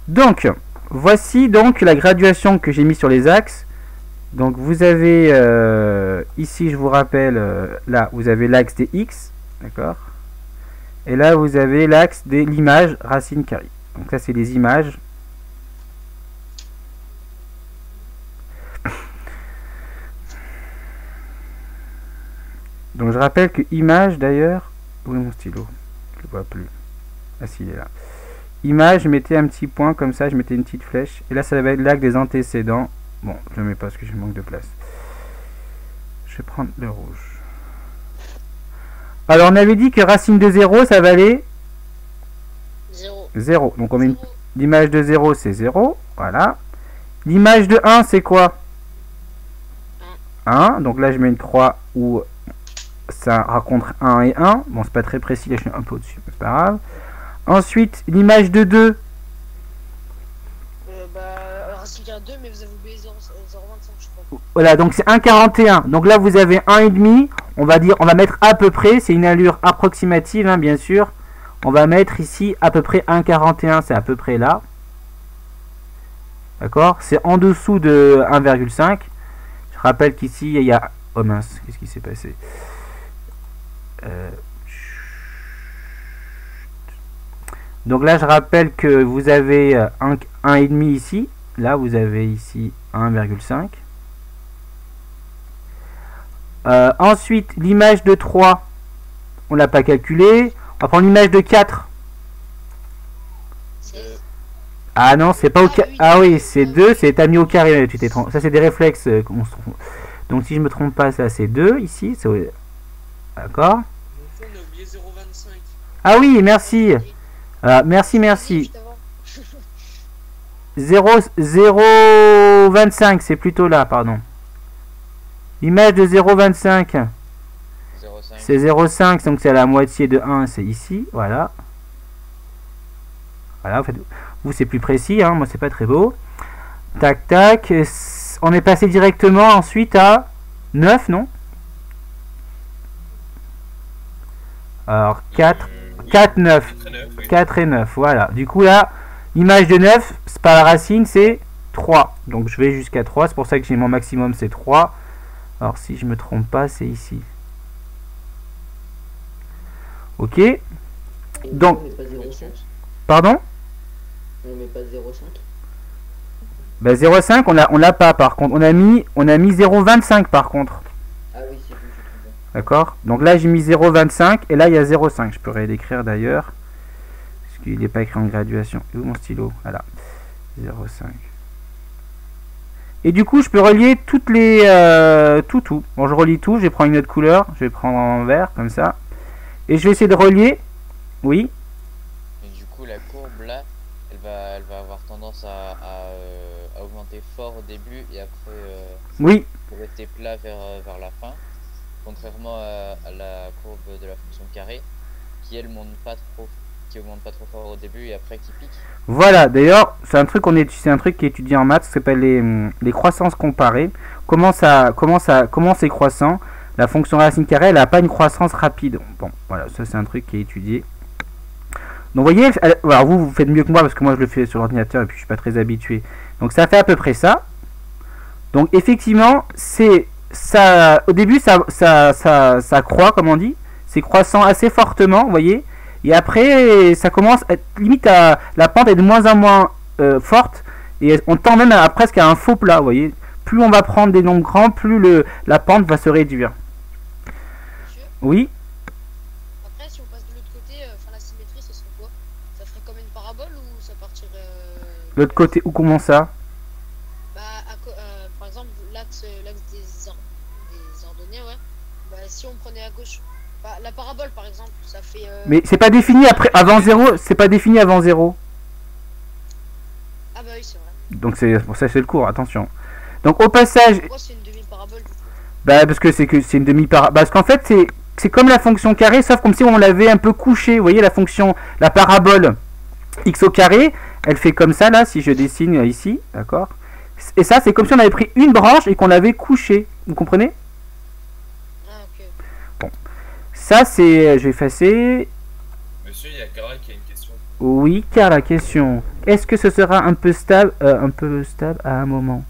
Donc, voici donc la graduation que j'ai mis sur les axes. Donc vous avez ici, je vous rappelle, là vous avez l'axe des x, d'accord. Et là vous avez l'axe de l'image racine carrée. Donc ça c'est les images. Donc je rappelle que image d'ailleurs, où est mon stylo? Je le vois plus. Ah si, il est là. Image, je mettais un petit point comme ça, je mettais une petite flèche. Et là ça va être l'axe des antécédents. Bon, je ne mets pas parce que je manque de place. Je vais prendre le rouge. Alors on avait dit que racine de 0 ça valait 0. Donc on met l'image de 0 c'est 0. Voilà. L'image de 1 c'est quoi? 1. Donc là je mets une croix où ça rencontre 1 et 1. Bon, c'est pas très précis, là je suis un peu au-dessus, mais c'est pas grave. Ensuite, l'image de 2.
Racine carrée 2, mais vous avez oublié 0,25, je crois.
Voilà, donc c'est 1,41. Donc là, vous avez 1,5. On va dire, on va mettre à peu près, c'est une allure approximative, hein, bien sûr. On va mettre ici à peu près 1,41, c'est à peu près là. D'accord? C'est en dessous de 1,5. Je rappelle qu'ici, il y a... Oh mince, qu'est-ce qui s'est passé? Donc là je rappelle que vous avez 1,5 ici, là vous avez ici 1,5. Ensuite l'image de 3 on l'a pas calculé, on va prendre l'image de 4. Ah non c'est pas au carré, ah oui c'est 2, c'est t'as mis au carré, tu t'es trompé. Ça c'est des réflexes qu'on se trompe. Donc si je me trompe pas ça c'est 2 ici, d'accord. Ah oui, merci. Merci. 0,25, c'est plutôt là, pardon. L'image de 0,25, c'est 0,5, donc c'est la moitié de 1, c'est ici, voilà. Voilà, en fait, vous c'est plus précis, hein, moi c'est pas très beau. Tac, tac, on est passé directement ensuite à 9, non? Alors, 4... 4, 9. 4 et 9, voilà. Du coup, là, l'image de 9, c'est pas la racine, c'est 3. Donc, je vais jusqu'à 3. C'est pour ça que j'ai mon maximum, c'est 3. Alors, si je me trompe pas, c'est ici. Ok. Donc, pardon?
On met pas 0,5.
Bah, 0,5, on l'a pas, par contre. On a mis 0,25, par contre.
Ah oui, c'est bon.
D'accord. Donc là j'ai mis 0,25 et là il y a 0,5. Je peux réécrire d'ailleurs. Parce qu'il n'est pas écrit en graduation. Et où mon stylo? Voilà. 0,5. Et du coup je peux relier toutes les... tout. Bon je relie tout. Je vais prendre une autre couleur. Je vais prendre en vert comme ça. Et je vais essayer de relier. Oui.
Et du coup la courbe là, elle va avoir tendance à augmenter fort au début et après
oui.
Pour rester plat vers la fin. Contrairement à la courbe de la fonction carré, qui elle augmente pas trop fort au début et après qui pique.
Voilà, d'ailleurs, c'est un truc qui est étudié en maths, ça s'appelle les croissances comparées. Comment c'est croissant? La fonction racine carrée, elle n'a pas une croissance rapide. Bon, voilà, ça c'est un truc qui est étudié. Donc vous voyez, alors vous faites mieux que moi parce que moi je le fais sur l'ordinateur et puis je suis pas très habitué. Donc ça fait à peu près ça. Donc effectivement, c'est ça, au début ça croît comme on dit, c'est croissant assez fortement, vous voyez, et après ça commence à limite à la pente est de moins en moins forte Et on tend même presque à un faux plat, vous voyez. Plus on va prendre des nombres grands, plus la pente va se réduire.
Monsieur,
Oui.
après, si on passe de l'autre côté, enfin la symétrie, ce serait quoi? Ça ferait comme une parabole ou ça partirait
L'autre côté, ou comment ça?
Bah, par exemple, l'axe des ordonnées, ouais. Bah, si on prenait à gauche, bah, la parabole par exemple, ça fait.
Mais c'est pas défini avant 0, c'est pas défini avant 0.
Ah bah oui, c'est vrai.
Donc c'est pour ça que c'est le cours, attention. Donc au passage,
Pourquoi c'est une demi-parabole du coup?
bah parce que c'est une demi-parabole. Parce qu'en fait c'est comme la fonction carré, sauf comme si on l'avait un peu couché. Vous voyez la parabole x au carré, elle fait comme ça là, si je dessine ici, d'accord. Et ça c'est comme si on avait pris une branche et qu'on l'avait couchée. Vous comprenez?
Ah ok.
Bon, ça c'est, je vais effacer.
Monsieur, il y a Cara qui a une question.
Oui, car la question, est-ce que ce sera un peu stable à un moment?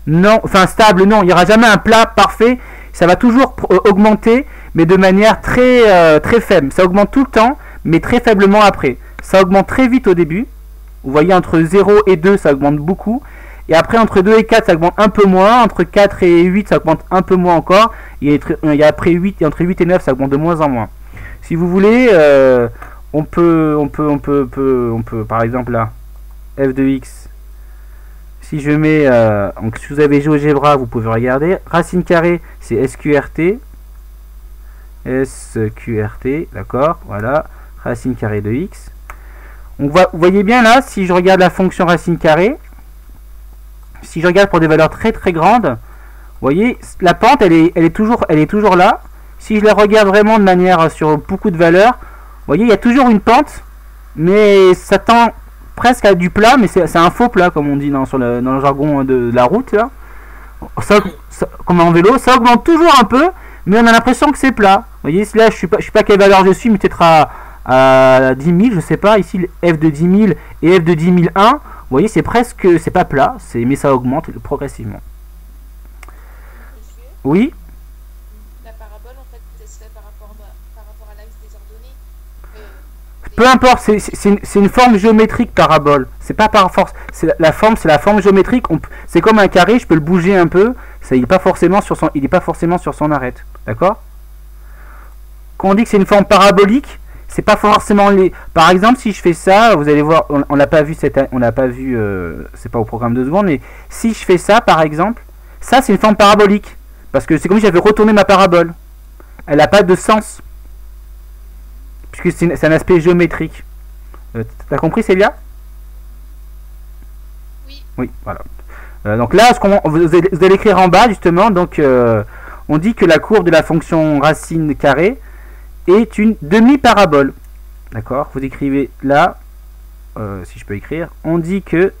Non, enfin stable, non, il n'y aura jamais un plat parfait, ça va toujours augmenter, mais de manière très faible. Ça augmente tout le temps, mais très faiblement après. Ça augmente très vite au début, vous voyez entre 0 et 2 ça augmente beaucoup, et après entre 2 et 4 ça augmente un peu moins, entre 4 et 8 ça augmente un peu moins encore, et après 8, et entre 8 et 9 ça augmente de moins en moins. Si vous voulez, on peut par exemple là, f de x, si je mets, donc si vous avez GeoGebra, vous pouvez regarder, racine carrée, c'est SQRT, d'accord, voilà, racine carrée de x. Vous voyez bien là, si je regarde la fonction racine carrée, si je regarde pour des valeurs très grandes, vous voyez, la pente, elle est toujours là. Si je la regarde vraiment de manière sur beaucoup de valeurs, vous voyez, il y a toujours une pente, mais ça tend presque à du plat, mais c'est un faux plat, comme on dit dans le jargon de la route, là. Comme en vélo, ça augmente toujours un peu, mais on a l'impression que c'est plat. Vous voyez, là, je sais pas quelle valeur je suis, mais peut-être à 10 000, je sais pas. Ici, f de 10 000 et f de 10 001, vous voyez, c'est pas plat, mais ça augmente progressivement.
Monsieur,
Oui.
la parabole, en fait, ce serait par rapport à l'axe des ordonnées.
Peu importe, c'est une forme géométrique parabole. C'est pas par force. C'est la forme géométrique. C'est comme un carré, je peux le bouger un peu. Ça, il n'est pas forcément sur son arête. D'accord? Quand on dit que c'est une forme parabolique, c'est pas forcément les. Par exemple, si je fais ça, vous allez voir, on l'a pas vu c'est pas au programme de secondes, mais si je fais ça, par exemple, ça c'est une forme parabolique. Parce que c'est comme si j'avais retourné ma parabole. Elle n'a pas de sens. Puisque c'est un aspect géométrique. T'as compris, Célia?
Oui.
Oui, voilà. Donc là, vous allez écrire en bas, justement, donc on dit que la courbe de la fonction racine carrée est une demi-parabole. D'accord? Vous écrivez là, si je peux écrire, on dit que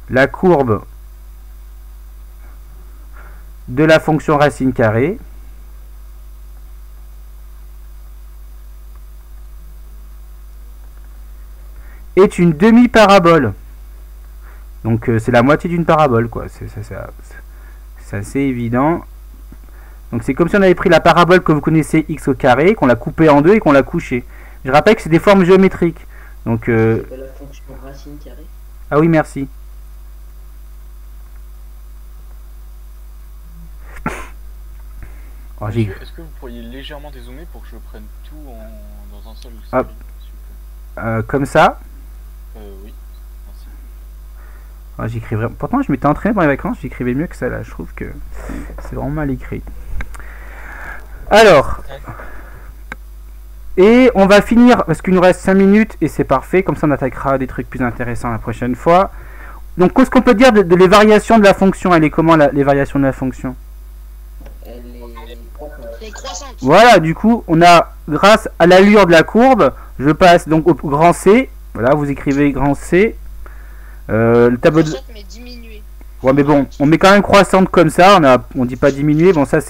la courbe de la fonction racine carrée est une demi-parabole. Donc c'est la moitié d'une parabole, quoi. C'est assez évident. Donc c'est comme si on avait pris la parabole que vous connaissez x au carré, qu'on l'a coupée en deux et qu'on l'a couchée. Je rappelle que c'est des formes géométriques. Donc
C'est pas la fonction racine carrée.
ah oui, merci. Oh, j'ai-
Monsieur, est-ce que vous pourriez légèrement dézoomer pour que je prenne tout dans un seul
Ah.
slide, s'il vous plaît?
Comme ça.
Oui, merci.
Ah, j'écris vraiment. Pourtant, je m'étais entraîné dans les vacances, j'écrivais mieux que ça là. Je trouve que c'est vraiment mal écrit. Alors, et on va finir parce qu'il nous reste 5 minutes et c'est parfait. Comme ça, on attaquera des trucs plus intéressants la prochaine fois. Donc, qu'est-ce qu'on peut dire de les variations de la fonction? Elle est comment les variations de la fonction?
Elle est croissante.
Elle est croissante.
Voilà, du coup, on a, grâce à l'allure de la courbe, je passe donc au grand C. Voilà, vous écrivez grand C. Le tableau de...
Croissante, mais diminuée.
Ouais, mais bon, on met quand même croissante comme ça. On dit pas diminuer. Bon, ça,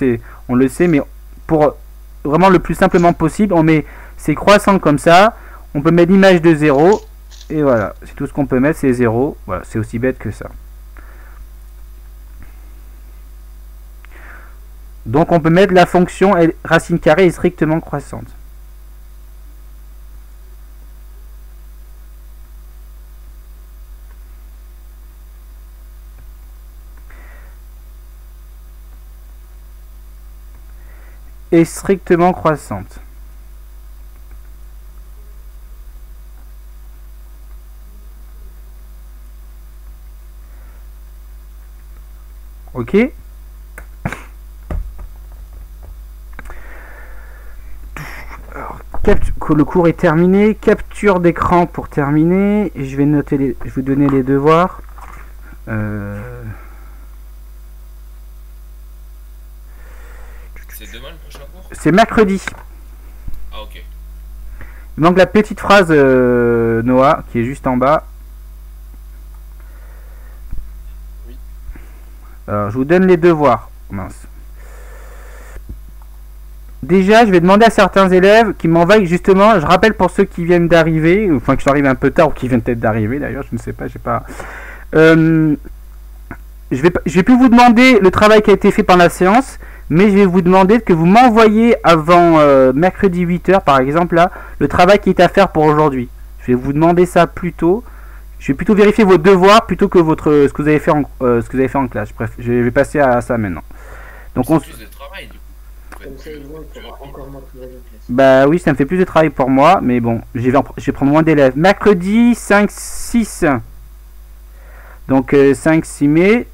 on le sait, mais pour vraiment le plus simplement possible, on met c'est croissant comme ça. On peut mettre l'image de 0. Et voilà, c'est tout ce qu'on peut mettre, c'est 0. Voilà, c'est aussi bête que ça. Donc on peut mettre la fonction racine carrée est strictement croissante. est strictement croissante. Ok. Alors, le cours est terminé. Capture d'écran pour terminer. Je vais noter je vais vous donner les devoirs.
C'est demain le prochain cours?
C'est mercredi.
Ah ok.
Il manque la petite phrase Noah qui est juste en bas.
Oui.
Alors, je vous donne les devoirs. Mince. Déjà, je vais demander à certains élèves qui m'envoient justement, je rappelle pour ceux qui viennent d'arriver, enfin qui sont arrivés un peu tard ou qui viennent peut-être d'arriver d'ailleurs, je ne sais pas, j'ai pas. Je vais plus vous demander le travail qui a été fait pendant la séance, mais je vais vous demander que vous m'envoyiez avant mercredi 8h par exemple là, le travail qui est à faire pour aujourd'hui. Je vais vous demander ça plus tôt. Je vais plutôt vérifier vos devoirs plutôt que ce que vous avez fait en classe. Bref, je vais passer à ça maintenant. Donc
C'est plus de travail du coup.
Comme ça, il pourra encore moins travailler en classe.
Bah oui, ça me fait plus de travail pour moi, mais bon, je vais prendre moins d'élèves. Mercredi 5-6. Donc 5-6 mai.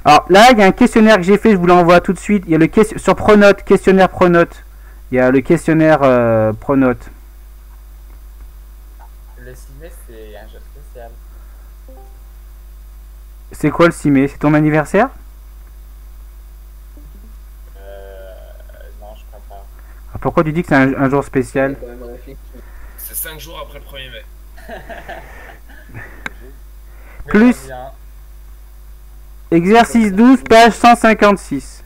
Alors là, il y a un questionnaire que j'ai fait, je vous l'envoie tout de suite. Il y a le sur Pronote, questionnaire Pronote. Il y a le questionnaire Pronote.
Le 6 mai, c'est un jour spécial.
C'est quoi le 6 mai? C'est ton anniversaire?
Non, je crois pas.
Ah, pourquoi tu dis que c'est un jour spécial?
Quand même réfléchi.
C'est 5 jours après le 1er mai.
Plus exercice 12, page 156.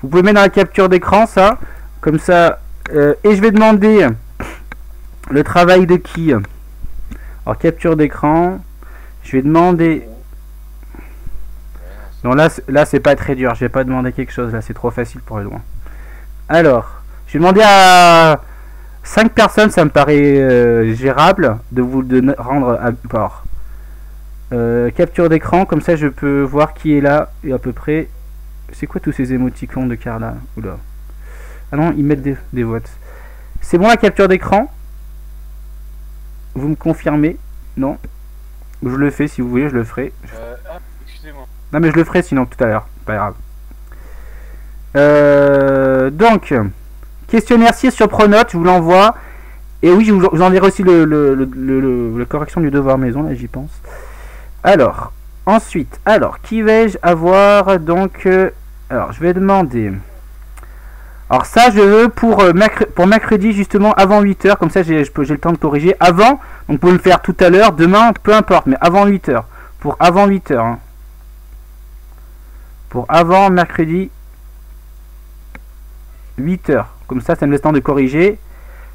Vous pouvez mettre dans la capture d'écran ça, comme ça. Et je vais demander le travail de qui? Alors capture d'écran. Je vais demander. Non là c'est pas très dur. Je vais pas demander quelque chose là, c'est trop facile pour aller loin. Alors, je vais demander à 5 personnes, ça me paraît gérable de vous le rendre à part. Capture d'écran, comme ça je peux voir qui est là et à peu près. C'est quoi tous ces émoticons de Carla? Oula. Ah non, ils mettent des votes. C'est bon la capture d'écran? Vous me confirmez? Non? Je le fais si vous voulez, je le ferai.
Excusez-moi.
Non mais je le ferai sinon tout à l'heure, pas grave. Donc, questionnaire 6 sur Pronote, je vous l'envoie. Et oui, je vous enverrai aussi la correction du devoir maison, là j'y pense. Alors, ensuite, qui vais-je avoir donc alors, je vais demander. Alors ça, je veux pour mercredi justement avant 8h, comme ça j'ai le temps de corriger. Avant, donc vous pouvez le faire tout à l'heure, demain, peu importe, mais avant 8h. Pour avant 8h. Hein. Pour avant mercredi 8h. Comme ça me laisse le temps de corriger.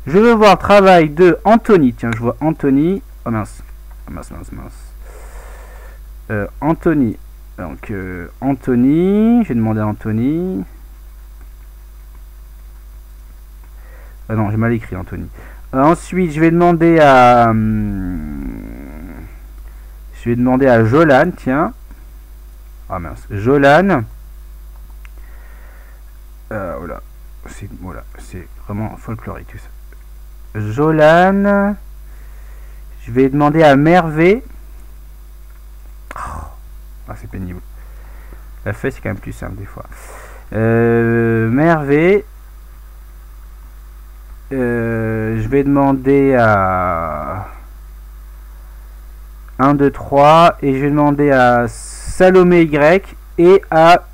Je veux voir le travail de Anthony. Tiens, je vois Anthony. Oh mince. Mince. Anthony. Donc, Anthony. Je vais demander à Anthony. Ah non, j'ai mal écrit Anthony. Ensuite, je vais demander à... Jolan, tiens. Ah mince. Jolan. Voilà. C'est vraiment folklorique tout ça. Jolan. Je vais demander à Mervé. Ah, c'est pénible. La feuille, c'est quand même plus simple des fois. Mervé. Je vais demander à 1, 2, 3. Et je vais demander à Salomé Y. Et à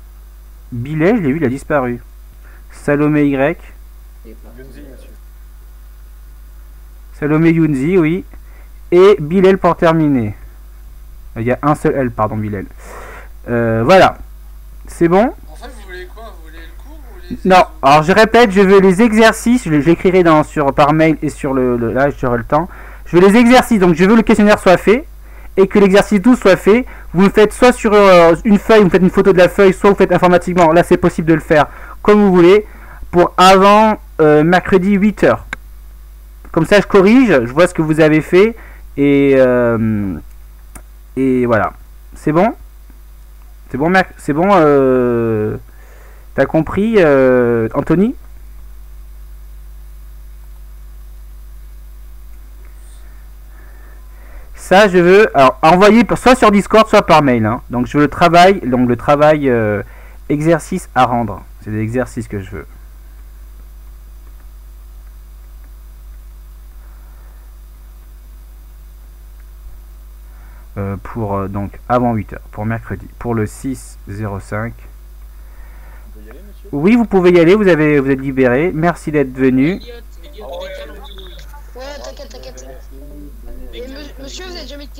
Billet, je l'ai vu, il a disparu. Salomé Y.
Yunzi, monsieur.
Salomé Yunzi, oui. Et Bilal pour terminer. Il y a un seul L, pardon, Bilal. Voilà. C'est bon?
En fait, vous voulez quoi? Vous voulez le cours ou les...
Non, alors je répète, je veux les exercices. Je l'écrirai par mail et sur là, j'aurai le temps. Je veux les exercices, donc je veux que le questionnaire soit fait. Et que l'exercice 12 soit fait. Vous le faites soit sur une feuille, vous faites une photo de la feuille, soit vous faites informatiquement. Là, c'est possible de le faire comme vous voulez. Pour avant mercredi 8h. Comme ça, je corrige, je vois ce que vous avez fait. Et voilà. C'est bon? C'est bon, t'as compris, Anthony? ça, je veux alors envoyer soit sur Discord, soit par mail. Hein. Donc je veux le travail exercice à rendre. C'est des exercices que je veux. Pour donc avant 8h, pour mercredi, pour le 6-05.
On peut y aller, monsieur?
Oui, vous pouvez y aller, vous êtes libéré. Merci d'être venu.
Ouais, t'inquiète. Et monsieur, vous avez jamais de questions?